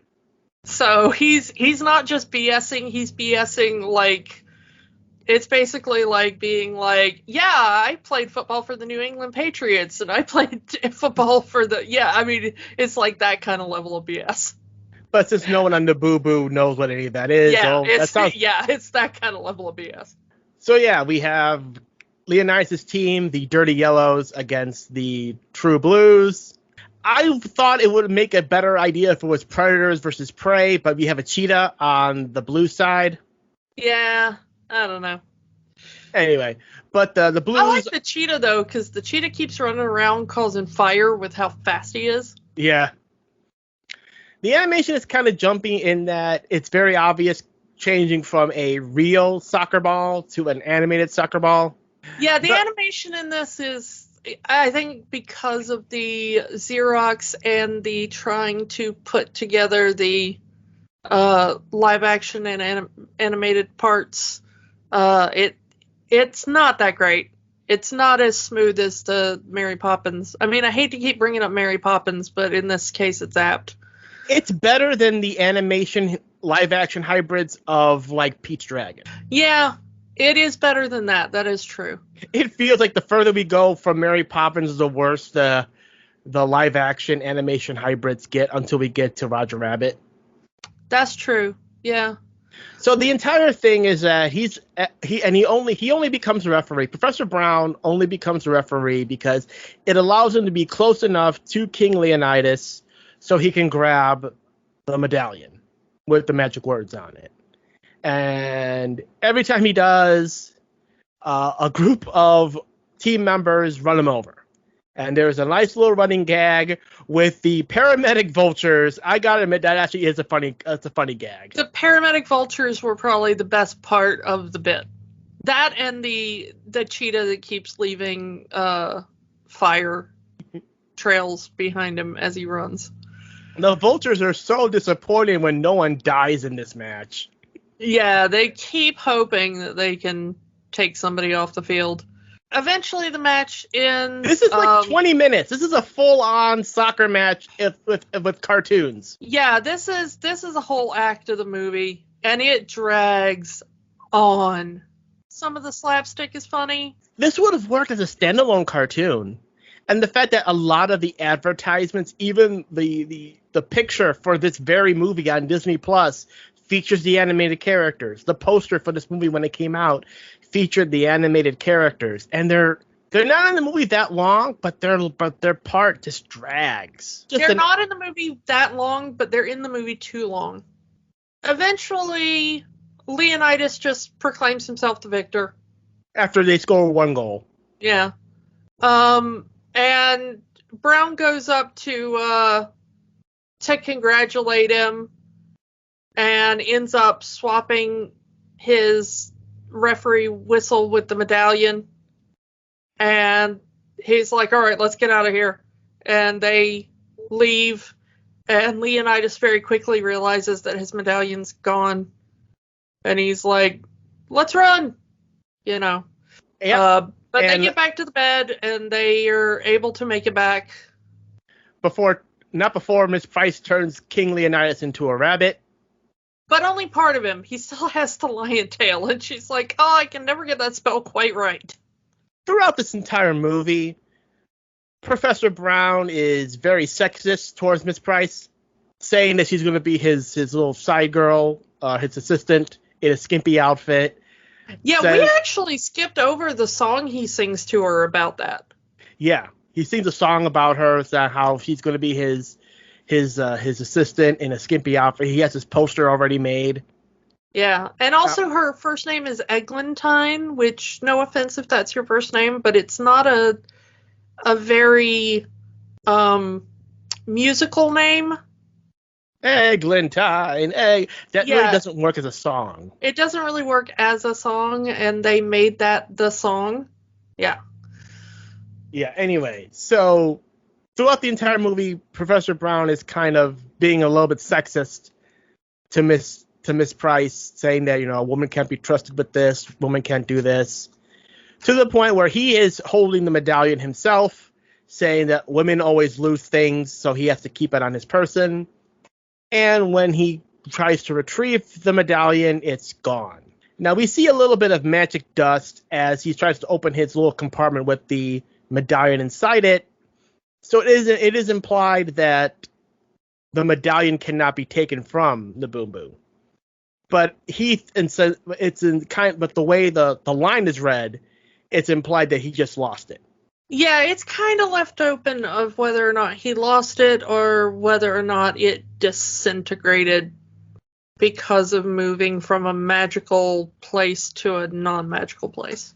Speaker 3: So he's not just BSing, he's BSing like It's basically like being like, yeah, I played football for the New England Patriots, and I played football for the, yeah, I mean, it's like that kind of level of BS.
Speaker 2: But since no one on the Boo Boo knows what any of that is,
Speaker 3: Yeah,
Speaker 2: that
Speaker 3: it's that kind of level of BS.
Speaker 2: So yeah, we have Leonidas' team, the Dirty Yellows, against the True Blues. I thought it would make a better idea if it was Predators versus Prey, but we have a cheetah on the blue side.
Speaker 3: Yeah, I don't know.
Speaker 2: Anyway, but the Blues...
Speaker 3: I like the cheetah, though, because the cheetah keeps running around causing fire with how fast he is.
Speaker 2: Yeah. The animation is kind of jumpy in that it's very obvious changing from a real soccer ball to an animated soccer ball.
Speaker 3: Yeah, the animation in this is, I think, because of the Xerox and the trying to put together the live action and animated parts, it's not that great. It's not as smooth as the Mary Poppins. I mean, I hate to keep bringing up Mary Poppins, but in this case, it's apt.
Speaker 2: It's better than the animation live action hybrids of like Pete's Dragon.
Speaker 3: Yeah, it is better than that. That is true.
Speaker 2: It feels like the further we go from Mary Poppins, the worse the live action animation hybrids get until we get to Roger Rabbit.
Speaker 3: That's true. Yeah.
Speaker 2: So the entire thing is that he only becomes a referee. Professor Brown only becomes a referee because it allows him to be close enough to King Leonidas so he can grab the medallion with the magic words on it. And every time he does, a group of team members run him over. And there's a nice little running gag with the paramedic vultures. I gotta admit, that actually is a funny gag.
Speaker 3: The paramedic vultures were probably the best part of the bit. That and the cheetah that keeps leaving fire trails behind him as he runs.
Speaker 2: The vultures are so disappointing when no one dies in this match.
Speaker 3: Yeah, they keep hoping that they can take somebody off the field. Eventually the match ends.
Speaker 2: This is like 20 minutes. This is a full-on soccer match with cartoons.
Speaker 3: Yeah, this is a whole act of the movie, and it drags on. Some of the slapstick is funny.
Speaker 2: This would have worked as a standalone cartoon. And the fact that a lot of the advertisements, even the picture for this very movie on Disney Plus, features the animated characters. The poster for this movie when it came out featured the animated characters, and they're not in the movie that long, but their part just drags.
Speaker 3: They're not in the movie that long, but they're in the movie too long. Eventually, Leonidas just proclaims himself the victor
Speaker 2: after they score one goal.
Speaker 3: Yeah. And Brown goes up to congratulate him and ends up swapping his referee whistle with the medallion. And he's like, all right, let's get out of here. And they leave. And Leonidas very quickly realizes that his medallion's gone. And he's like, let's run. You know.
Speaker 2: Yep.
Speaker 3: But they get back to the bed, and they are able to make it back. Not before Miss Price turns King Leonidas into a rabbit. But only part of him. He still has the lion tail, and she's like, oh, I can never get that spell quite right.
Speaker 2: Throughout this entire movie, Professor Brown is very sexist towards Miss Price, saying that she's going to be his little side girl, his assistant, in a skimpy outfit.
Speaker 3: Yeah, we actually skipped over the song he sings to her about that.
Speaker 2: Yeah, he sings a song about her, how she's going to be his assistant in a skimpy outfit. He has his poster already made.
Speaker 3: Yeah, and also her first name is Eglantine, which, no offense if that's your first name, but it's not a very musical name.
Speaker 2: Eglantine, really doesn't work as a song.
Speaker 3: It doesn't really work as a song, and they made that the song. Yeah.
Speaker 2: Yeah, anyway, so throughout the entire movie, Professor Brown is kind of being a little bit sexist to Miss Price, saying that, a woman can't be trusted with this, woman can't do this, to the point where he is holding the medallion himself, saying that women always lose things, so he has to keep it on his person. And when he tries to retrieve the medallion, it's gone. Now, we see a little bit of magic dust as he tries to open his little compartment with the medallion inside it. So it is implied that the medallion cannot be taken from the Boom Boom. But but the way the line is read, it's implied that he just lost it.
Speaker 3: Yeah, it's kind of left open of whether or not he lost it or whether or not it disintegrated because of moving from a magical place to a non-magical place.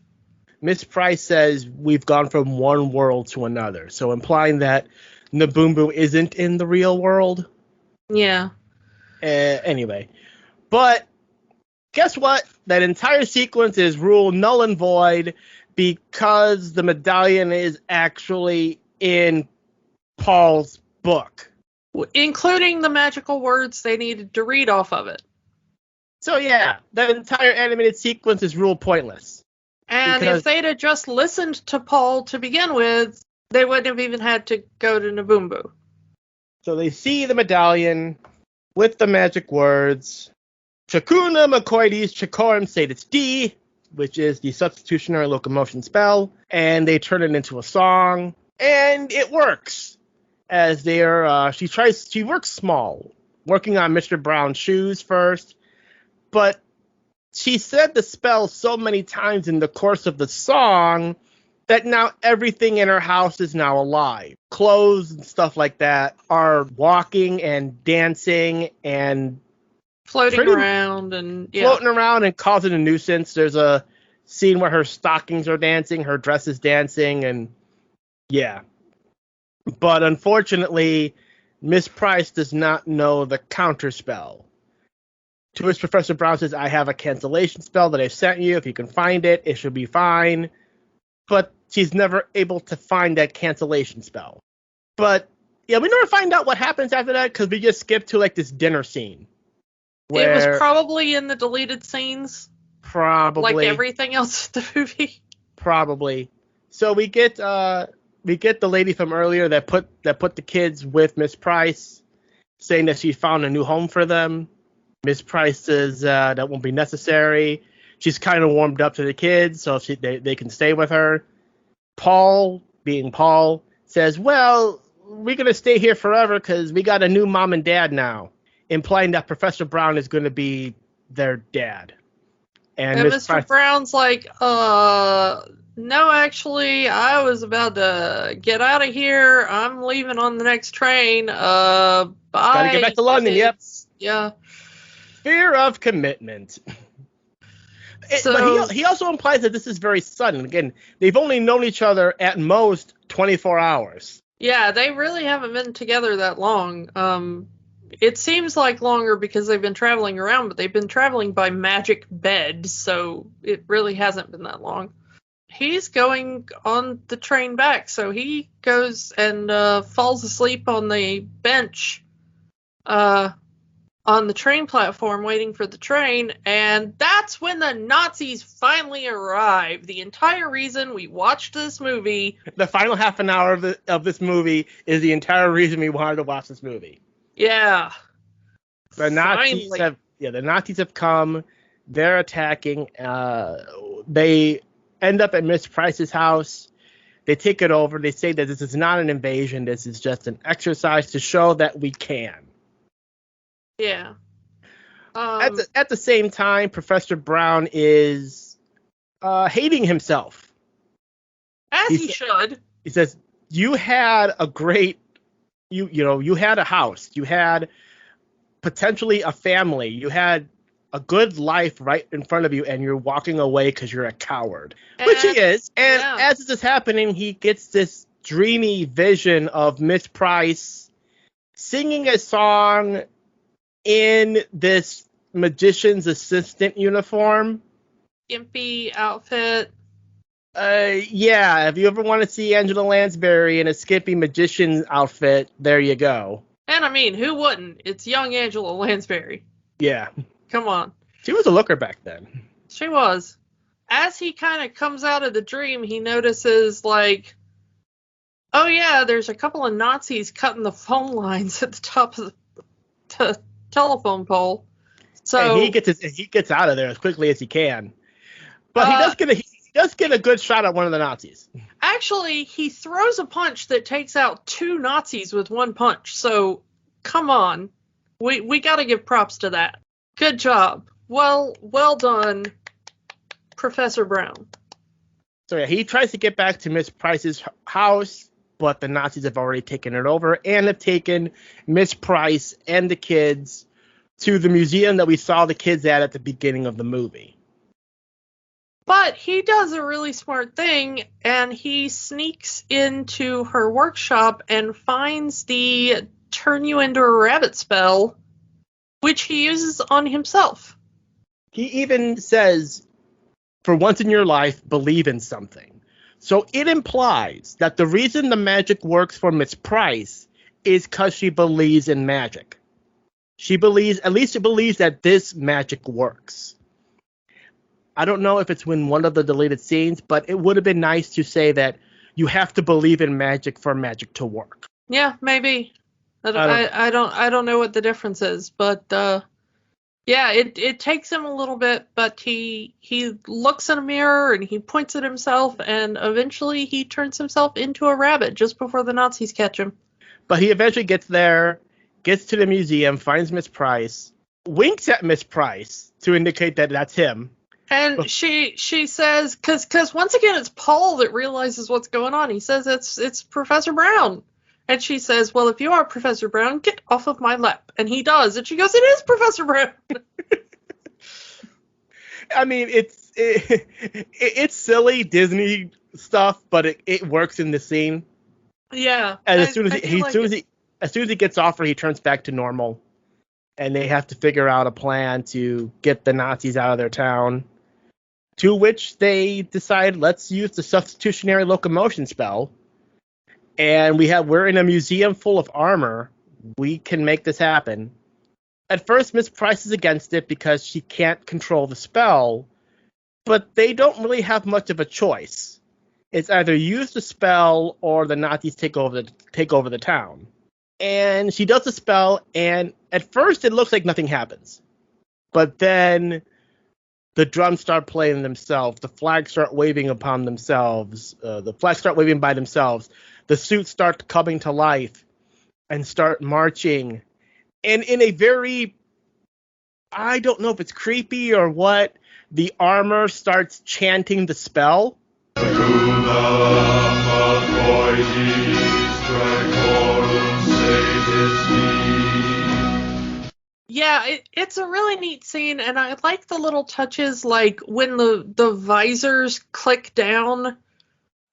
Speaker 2: Miss Price says we've gone from one world to another, so implying that Naboombu isn't in the real world.
Speaker 3: Yeah.
Speaker 2: Anyway, but guess what? That entire sequence is ruled null and void because the medallion is actually in Paul's book.
Speaker 3: Including the magical words they needed to read off of it.
Speaker 2: So yeah, that entire animated sequence is ruled pointless.
Speaker 3: And if they'd have just listened to Paul to begin with, they wouldn't have even had to go to Naboombu.
Speaker 2: So they see the medallion with the magic words, Chakuna Makoides Chakorum Satis D, which is the substitutionary locomotion spell, and they turn it into a song, and it works. As she works small, working on Mr. Brown's shoes first, but she said the spell so many times in the course of the song that now everything in her house is now alive. Clothes and stuff like that are walking and dancing and
Speaker 3: floating around and
Speaker 2: causing a nuisance. There's a scene where her stockings are dancing, her dress is dancing, and yeah. But unfortunately, Miss Price does not know the counterspell. To which Professor Brown says, I have a cancellation spell that I've sent you. If you can find it, it should be fine. But she's never able to find that cancellation spell. But yeah, we never find out what happens after that because we just skip to like this dinner scene.
Speaker 3: It was probably in the deleted scenes.
Speaker 2: Probably.
Speaker 3: Like everything else in the movie.
Speaker 2: Probably. So we get the lady from earlier that put the kids with Miss Price, saying that she found a new home for them. Miss Price says that won't be necessary. She's kind of warmed up to the kids, so they can stay with her. Paul, being Paul, says, well, we're going to stay here forever because we got a new mom and dad now, implying that Professor Brown is going to be their dad. And
Speaker 3: Mr. Brown's like, no, actually, I was about to get out of here. I'm leaving on the next train. Bye.
Speaker 2: Gotta get back to London, yep.
Speaker 3: Yeah.
Speaker 2: Fear of commitment. But he also implies that this is very sudden. Again, they've only known each other at most 24 hours.
Speaker 3: Yeah, they really haven't been together that long. It seems like longer because they've been traveling around, but they've been traveling by magic bed, so it really hasn't been that long. He's going on the train back, so he goes and falls asleep on the bench on the train platform waiting for the train, and that's when the Nazis finally arrive. The entire reason we watched this movie.
Speaker 2: The final half an hour of this movie is the entire reason we wanted to watch this movie.
Speaker 3: Yeah.
Speaker 2: The Nazis have come. They're attacking. They end up at Miss Price's house. They take it over. They say that this is not an invasion. This is just an exercise to show that we can.
Speaker 3: Yeah.
Speaker 2: At the same time, Professor Brown is hating himself.
Speaker 3: As he should.
Speaker 2: He says, you had a great, you had a house. You had potentially a family. You had a good life right in front of you, and you're walking away because you're a coward. Which he is. And as this is happening, he gets this dreamy vision of Miss Price singing a song in this magician's assistant uniform.
Speaker 3: Skimpy outfit.
Speaker 2: Yeah, if you ever want to see Angela Lansbury in a skimpy magician outfit, there you go.
Speaker 3: And I mean, who wouldn't? It's young Angela Lansbury.
Speaker 2: Yeah.
Speaker 3: Come on.
Speaker 2: She was a looker back then.
Speaker 3: She was. As he kind of comes out of the dream, he notices, like, oh yeah, there's a couple of Nazis cutting the phone lines at the top of the telephone pole. So
Speaker 2: and he gets out of there as quickly as he can. But he does get a good shot at one of the Nazis.
Speaker 3: Actually, he throws a punch that takes out 2 Nazis with 1 punch. So, come on. We got to give props to that. Good job. Well done, Professor Brown.
Speaker 2: So yeah, he tries to get back to Miss Price's house, but the Nazis have already taken it over and have taken Miss Price and the kids to the museum that we saw the kids at the beginning of the movie.
Speaker 3: But he does a really smart thing, and he sneaks into her workshop and finds the turn you into a rabbit spell, which he uses on himself.
Speaker 2: He even says, for once in your life, believe in something. So it implies that the reason the magic works for Miss Price is because she believes in magic. She believes that this magic works. I don't know if it's in one of the deleted scenes, but it would have been nice to say that you have to believe in magic for magic to work.
Speaker 3: Yeah, maybe. I don't know what the difference is, but yeah, it takes him a little bit, but he looks in a mirror and he points at himself, and eventually he turns himself into a rabbit just before the Nazis catch him.
Speaker 2: But he eventually gets there, gets to the museum, finds Miss Price, winks at Miss Price to indicate that that's him.
Speaker 3: And she says, because once again it's Paul that realizes what's going on. He says it's Professor Brown. And she says, well, if you are Professor Brown, get off of my lap. And he does. And she goes, it is Professor Brown.
Speaker 2: I mean, it's silly Disney stuff, but it works in the scene.
Speaker 3: Yeah.
Speaker 2: And as soon as he gets off her, he turns back to normal. And they have to figure out a plan to get the Nazis out of their town. To which they decide, let's use the substitutionary locomotion spell. And we're in a museum full of armor. We can make this happen. At first, Miss Price is against it because she can't control the spell. But they don't really have much of a choice. It's either use the spell or the Nazis take over the town. And she does the spell, and at first it looks like nothing happens. But then the drums start playing themselves. The flags start waving upon themselves. The flags start waving by themselves. The suits start coming to life and start marching. And in a very, I don't know if it's creepy or what, the armor starts chanting the spell.
Speaker 3: Yeah, it's a really neat scene, and I like the little touches, like when the visors click down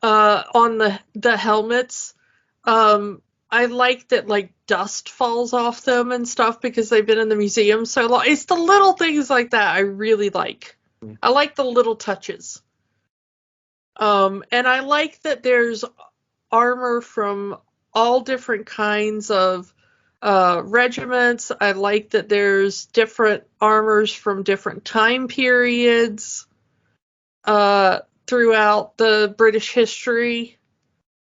Speaker 3: on the helmets. I like that, like, dust falls off them and stuff because they've been in the museum so long. It's the little things like that I really like. I like the little touches. And I like that there's armor from all different kinds of regiments. I like that there's different armors from different time periods throughout the British history.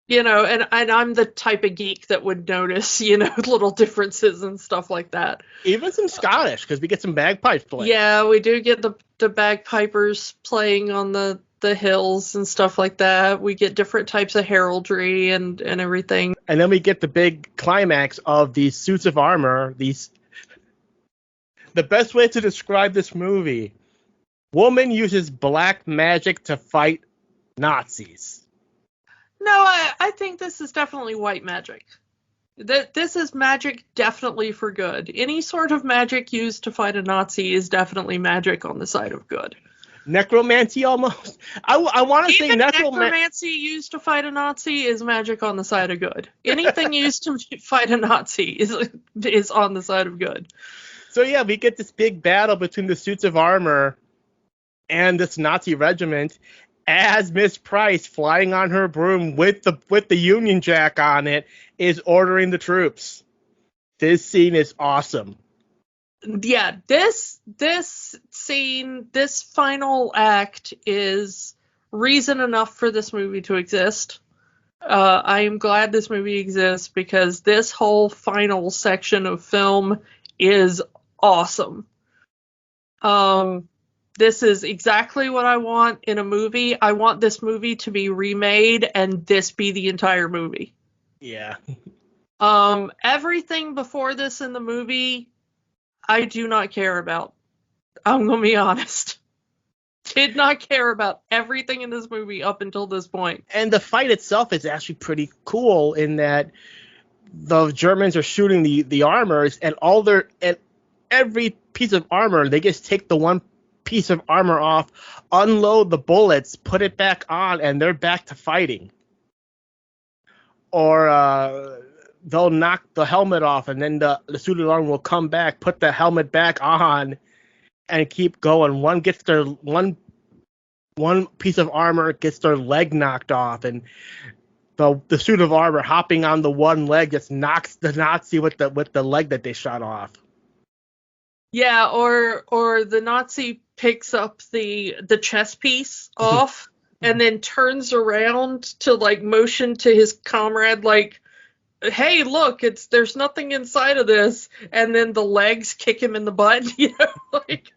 Speaker 3: You know, and I'm the type of geek that would notice, you know, little differences and stuff like that.
Speaker 2: Even some Scottish, because we get some bagpipes playing.
Speaker 3: Yeah, we do get the bagpipers playing on the hills and stuff like that. We get different types of heraldry and everything.
Speaker 2: And then we get the big climax of these suits of armor. The best way to describe this movie: woman uses black magic to fight Nazis.
Speaker 3: No, I think this is definitely white magic. This is magic definitely for good. Any sort of magic used to fight a Nazi is definitely magic on the side of good.
Speaker 2: Necromancy, almost. I want to say
Speaker 3: necromancy used to fight a Nazi is magic on the side of good. Anything used to fight a Nazi is on the side of good.
Speaker 2: So yeah, we get this big battle between the suits of armor and this Nazi regiment, as Miss Price, flying on her broom with the Union Jack on it, is ordering the troops. This scene is awesome.
Speaker 3: Yeah, this scene, this final act is reason enough for this movie to exist. I am glad this movie exists because this whole final section of film is awesome. This is exactly what I want in a movie. I want this movie to be remade and this be the entire movie.
Speaker 2: Yeah.
Speaker 3: Everything before this in the movie, I do not care about. I'm gonna be honest. Did not care about everything in this movie up until this point.
Speaker 2: And the fight itself is actually pretty cool in that the Germans are shooting the armors, and every piece of armor, they just take the one piece of armor off, unload the bullets, put it back on, and they're back to fighting. Or they'll knock the helmet off, and then the suited armor will come back, put the helmet back on, and keep going. One piece of armor gets their leg knocked off, and the suit of armor hopping on the one leg just knocks the Nazi with the leg that they shot off.
Speaker 3: Yeah, or the Nazi picks up the chest piece off and then turns around to like motion to his comrade like, hey, look, there's nothing inside of this, and then the legs kick him in the butt, like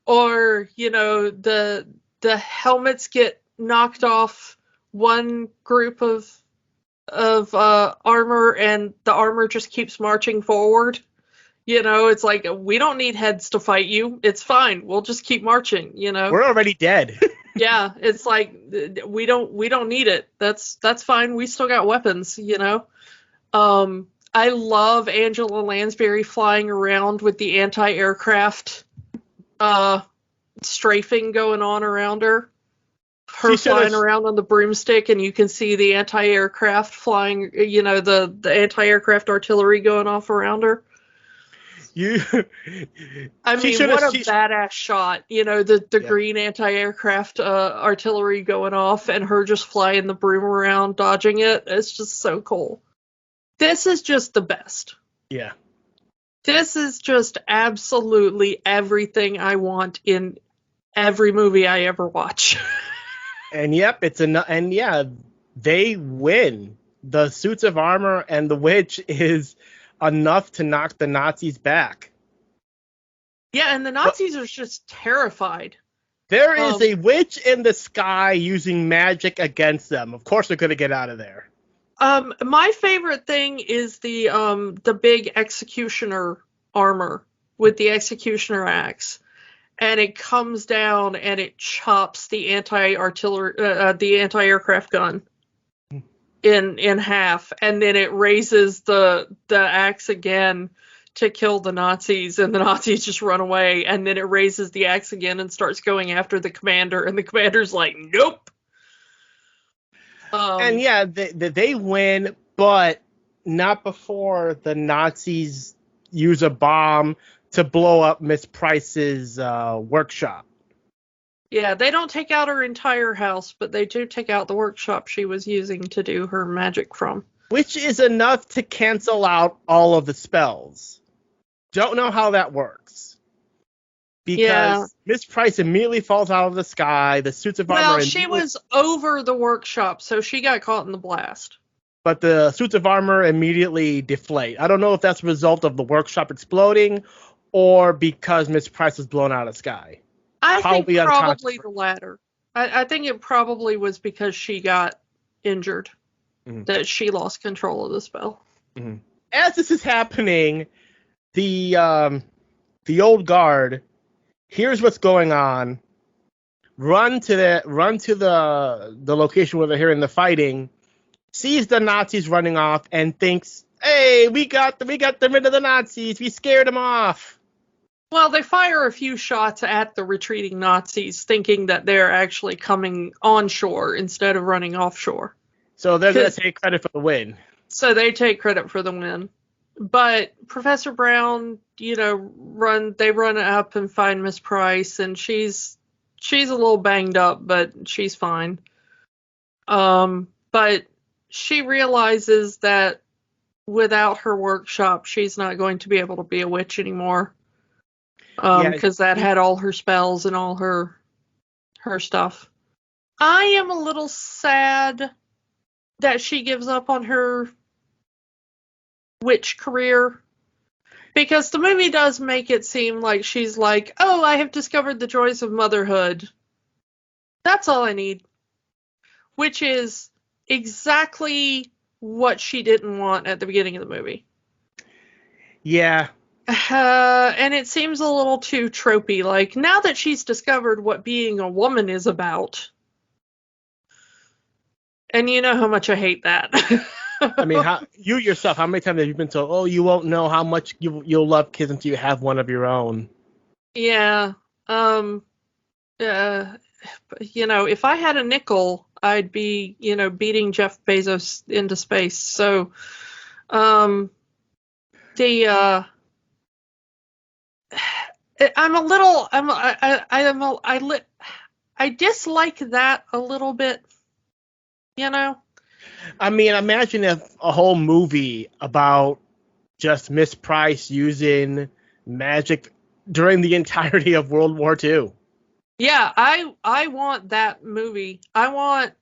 Speaker 3: or the helmets get knocked off one group of armor, and the armor just keeps marching forward. It's like, we don't need heads to fight you. It's fine. We'll just keep marching.
Speaker 2: We're already dead.
Speaker 3: Yeah, it's like we don't need it. That's fine. We still got weapons. I love Angela Lansbury flying around with the anti-aircraft strafing going on around her. Her flying around on the broomstick, and you can see the anti-aircraft flying, the anti-aircraft artillery going off around her. What a badass shot. The green anti-aircraft artillery going off, and her just flying the broom around, dodging it. It's just so cool. This is just the best.
Speaker 2: Yeah.
Speaker 3: This is just absolutely everything I want in every movie I ever watch.
Speaker 2: And yep, they win. The suits of armor and the witch is enough to knock the Nazis back.
Speaker 3: Yeah, and the Nazis are just terrified.
Speaker 2: There is a witch in the sky using magic against them. Of course they're going to get out of there.
Speaker 3: My favorite thing is the big executioner armor with the executioner axe. And it comes down and it chops the anti-aircraft gun in half, and then it raises the axe again to kill the Nazis, and the Nazis just run away, and then it raises the axe again and starts going after the commander, and the commander's like, nope.
Speaker 2: And yeah, they win, but not before the Nazis use a bomb to blow up Miss Price's workshop.
Speaker 3: Yeah, they don't take out her entire house, but they do take out the workshop she was using to do her magic from.
Speaker 2: Which is enough to cancel out all of the spells. Don't know how that works. Because Miss Price immediately falls out of the sky, the suits of armor...
Speaker 3: Well, she was over the workshop, so she got caught in the blast.
Speaker 2: But the suits of armor immediately deflate. I don't know if that's a result of the workshop exploding or because Miss Price was blown out of the sky.
Speaker 3: I think probably the latter. I think it probably was because she got injured that she lost control of the spell.
Speaker 2: Mm-hmm. As this is happening, the old guard hears what's going on, run to the location where they're hearing the fighting, sees the Nazis running off, and thinks, "Hey, we got them rid of the Nazis. We scared them off."
Speaker 3: Well, they fire a few shots at the retreating Nazis, thinking that they're actually coming onshore instead of running offshore.
Speaker 2: So they're going to take credit for the win.
Speaker 3: So they take credit for the win. But Professor Brown, they run up and find Miss Price, and she's a little banged up, but she's fine. But she realizes that without her workshop, she's not going to be able to be a witch anymore. Because that had all her spells and all her stuff. I am a little sad that she gives up on her witch career. Because the movie does make it seem like she's like, oh, I have discovered the joys of motherhood. That's all I need. Which is exactly what she didn't want at the beginning of the movie.
Speaker 2: Yeah.
Speaker 3: And it seems a little too tropey. Like, now that she's discovered what being a woman is about. And you know how much I hate that.
Speaker 2: I mean, you yourself, how many times have you been told, oh, you won't know how much you'll love kids until you have one of your own?
Speaker 3: Yeah. If I had a nickel, I'd be, beating Jeff Bezos into space. So, I dislike that a little bit,
Speaker 2: I mean, imagine if a whole movie about just Miss Price using magic during the entirety of World War II.
Speaker 3: Yeah, I want that movie. I want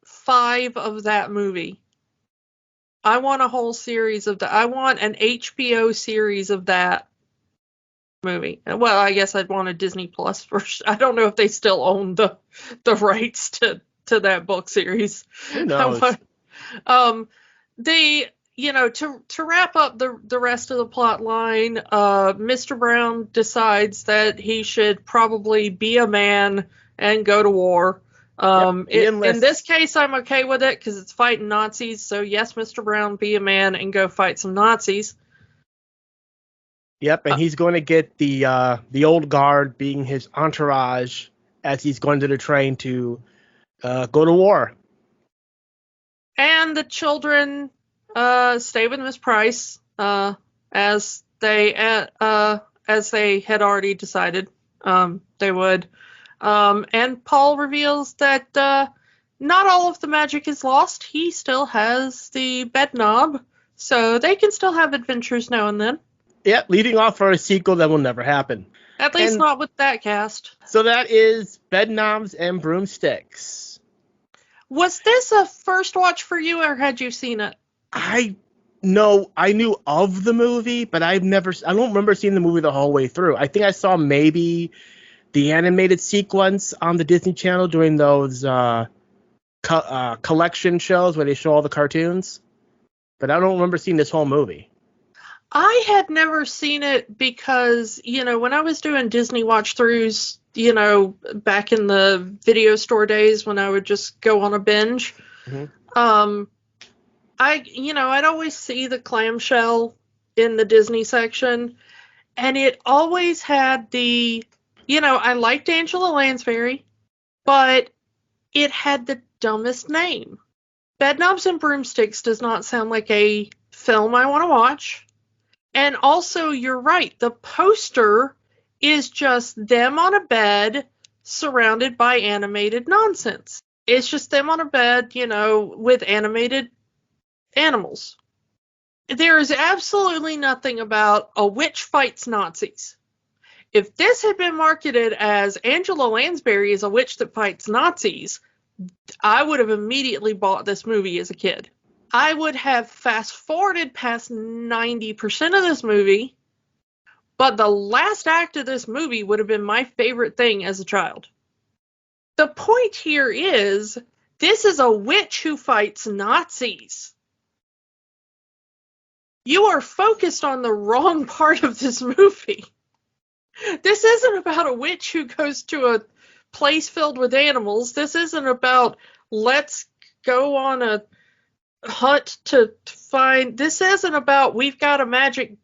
Speaker 3: 5 of that movie. I want a whole series of that. I want an HBO series of that movie. Well, I guess I'd want a Disney Plus first. I don't know if they still own the rights to that book series.
Speaker 2: Who knows?
Speaker 3: To wrap up the rest of the plot line, Mr. Brown decides that he should probably be a man and go to war. In this case, I'm okay with it because it's fighting Nazis. So yes, Mr. Brown, be a man and go fight some Nazis.
Speaker 2: Yep, and he's going to get the old guard being his entourage as he's going to the train to go to war.
Speaker 3: And the children stay with Miss Price as they had already decided they would. And Paul reveals that not all of the magic is lost. He still has the Bedknob, so they can still have adventures now and then.
Speaker 2: Yep, leading off for a sequel that will never happen.
Speaker 3: At least not with that cast.
Speaker 2: So that is Bedknobs and Broomsticks.
Speaker 3: Was this a first watch for you, or had you seen it?
Speaker 2: I knew of the movie, but I don't remember seeing the movie the whole way through. I think I saw maybe the animated sequence on the Disney Channel during those collection shows where they show all the cartoons. But I don't remember seeing this whole movie.
Speaker 3: I had never seen it because, when I was doing Disney watch-throughs, back in the video store days when I would just go on a binge, I'd always see the clamshell in the Disney section, and it always had I liked Angela Lansbury, but it had the dumbest name. Bedknobs and Broomsticks does not sound like a film I want to watch. And also, you're right, the poster is just them on a bed surrounded by animated nonsense. It's just them on a bed, with animated animals. There is absolutely nothing about a witch fights Nazis. If this had been marketed as Angela Lansbury is a witch that fights Nazis, I would have immediately bought this movie as a kid. I would have fast-forwarded past 90% of this movie, but the last act of this movie would have been my favorite thing as a child. The point here is, this is a witch who fights Nazis. You are focused on the wrong part of this movie. This isn't about a witch who goes to a place filled with animals. This isn't about, let's go on a hunt to find. This isn't about, we've got a magic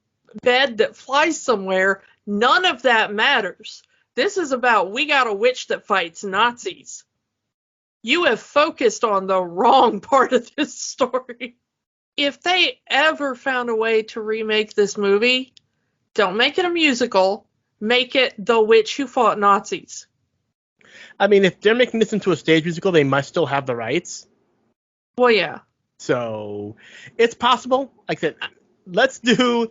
Speaker 3: bed that flies somewhere. None of that matters. This is about, we got a witch that fights Nazis. You have focused on the wrong part of this story. If they ever found a way to remake this movie, don't make it a musical. Make it The Witch Who Fought Nazis.
Speaker 2: I mean, if they're making this into a stage musical, they must still have the rights.
Speaker 3: Well, yeah.
Speaker 2: So, it's possible. Like I said, let's do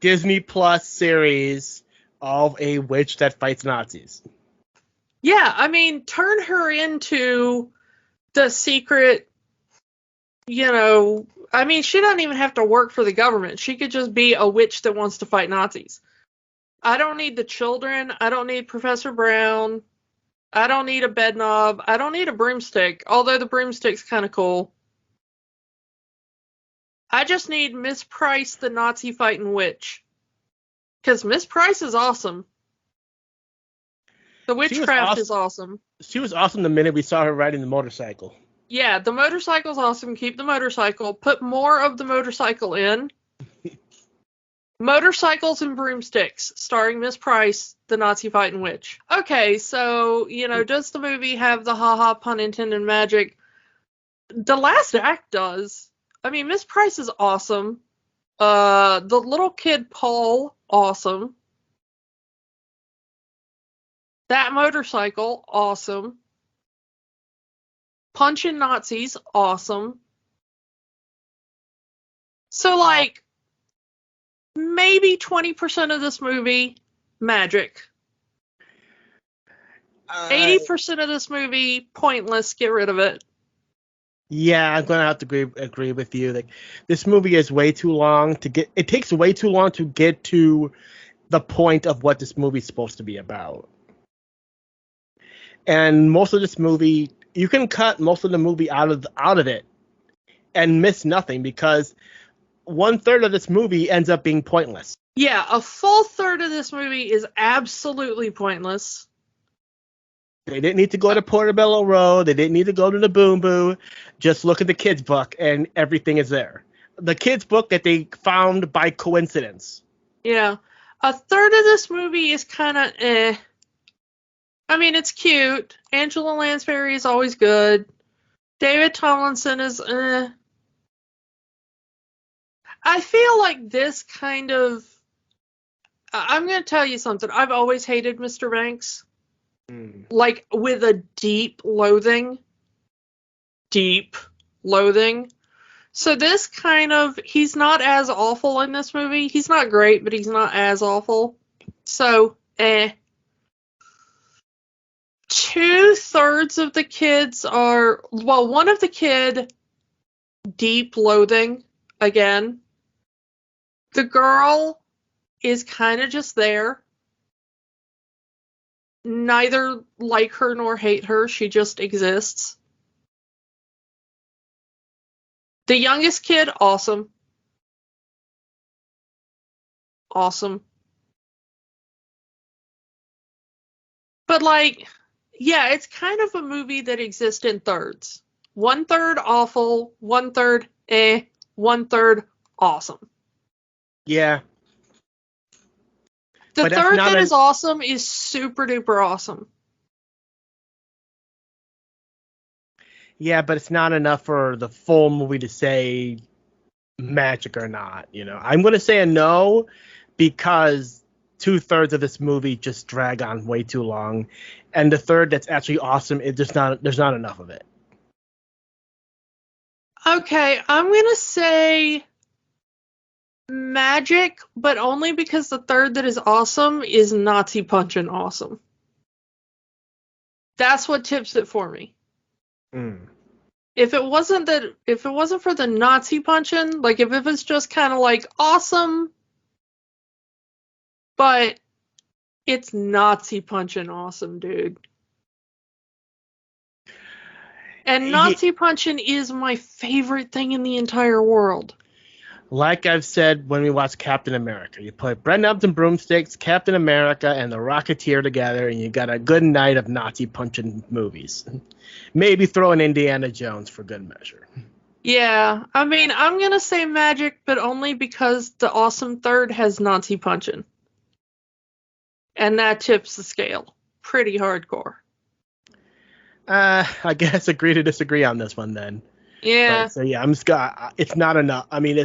Speaker 2: Disney Plus series of a witch that fights Nazis.
Speaker 3: Yeah, I mean, turn her into the secret, I mean, she doesn't even have to work for the government. She could just be a witch that wants to fight Nazis. I don't need the children. I don't need Professor Brown. I don't need a bedknob. I don't need a broomstick, although the broomstick's kind of cool. I just need Miss Price, the Nazi fighting witch. Because Miss Price is awesome. The witchcraft is awesome.
Speaker 2: She was awesome the minute we saw her riding the motorcycle.
Speaker 3: Yeah, the motorcycle's awesome. Keep the motorcycle. Put more of the motorcycle in. Motorcycles and Broomsticks, starring Miss Price, the Nazi fighting witch. Okay, so, does the movie have the haha pun intended magic? The last act does. I mean, Miss Price is awesome. The little kid Paul, awesome. That motorcycle, awesome. Punching Nazis, awesome. So, maybe 20% of this movie, magic. 80% of this movie, pointless, get rid of it.
Speaker 2: Yeah, I'm gonna have to agree with you. Like, this movie is way too long to get. It takes way too long to get to the point of what this movie's supposed to be about. And most of this movie, you can cut most of the movie out of it and miss nothing, because 1/3 of this movie ends up being pointless.
Speaker 3: Yeah, a full third of this movie is absolutely pointless.
Speaker 2: They didn't need to go to Portobello Road. They didn't need to go to the Boom Boo. Just look at the kids' book and everything is there. The kids' book that they found by coincidence.
Speaker 3: Yeah. A third of this movie is kind of eh. I mean, it's cute. Angela Lansbury is always good. David Tomlinson is eh. I feel like this kind of... I'm going to tell you something. I've always hated Mr. Banks. Like, with a deep loathing. Deep loathing. So this kind of... He's not as awful in this movie. He's not great, but he's not as awful. So, eh. 2/3 of the kids are... Well, one of the kid, deep loathing, again. The girl is kind of just there. Neither like her nor hate her. She just exists. The youngest kid, awesome. Awesome. But yeah, it's kind of a movie that exists in thirds. 1/3 awful, 1/3 eh, 1/3 awesome.
Speaker 2: Yeah.
Speaker 3: The third that is awesome is super duper awesome.
Speaker 2: Yeah, but it's not enough for the full movie to say magic or not. I'm going to say a no, because 2/3 of this movie just drag on way too long, and the third that's actually awesome, there's not enough of it.
Speaker 3: Okay, I'm going to say magic, but only because the third that is awesome is Nazi punching awesome. That's what tips it for me. If it wasn't for the Nazi punching, if it was just kind of awesome, but it's Nazi punching awesome, dude. And Nazi punching is my favorite thing in the entire world.
Speaker 2: Like I've said when we watched Captain America, you put Bedknobs and Broomsticks, Captain America, and the Rocketeer together, and you got a good night of Nazi punching movies. Maybe throw in Indiana Jones for good measure.
Speaker 3: Yeah, I mean, I'm going to say magic, but only because the awesome third has Nazi punching. And that tips the scale. Pretty hardcore.
Speaker 2: I guess agree to disagree on this one then.
Speaker 3: Yeah.
Speaker 2: But, so yeah, it's not enough. I mean,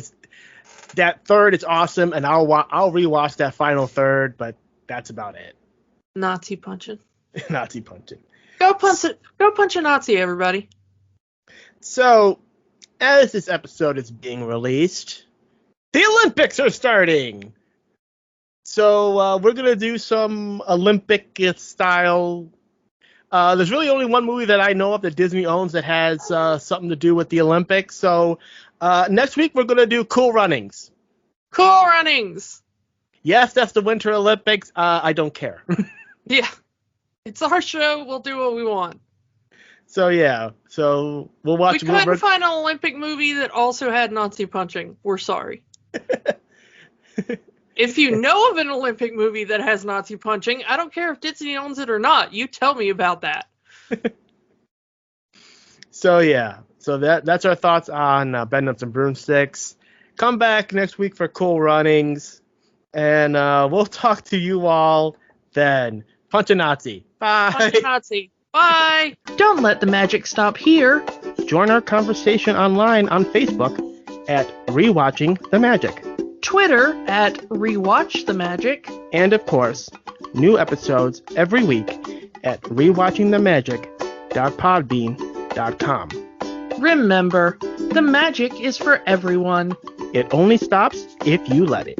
Speaker 2: that third is awesome, and I'll rewatch that final third, but that's about it.
Speaker 3: Nazi punching.
Speaker 2: Nazi punching.
Speaker 3: Go punch a Nazi, everybody.
Speaker 2: So, as this episode is being released, the Olympics are starting. So we're gonna do some Olympic style. There's really only one movie that I know of that Disney owns that has something to do with the Olympics. So Next week, we're going to do Cool Runnings.
Speaker 3: Cool Runnings.
Speaker 2: Yes, that's the Winter Olympics. I don't care.
Speaker 3: Yeah. It's our show. We'll do what we want.
Speaker 2: So, yeah. So, we'll watch...
Speaker 3: We couldn't find an Olympic movie that also had Nazi punching. We're sorry. If you know of an Olympic movie that has Nazi punching, I don't care if Disney owns it or not. You tell me about that.
Speaker 2: So, yeah. So, that's our thoughts on Bedknobs and Broomsticks. Come back next week for Cool Runnings. And we'll talk to you all then. Punch a Nazi. Bye.
Speaker 3: Punch a Nazi. Bye. Don't let the magic stop here.
Speaker 2: Join our conversation online on Facebook at Rewatching the Magic.
Speaker 3: Twitter at Rewatch the Magic.
Speaker 2: And of course, new episodes every week at rewatchingthemagic.podbean.com.
Speaker 3: Remember, the magic is for everyone.
Speaker 2: It only stops if you let it.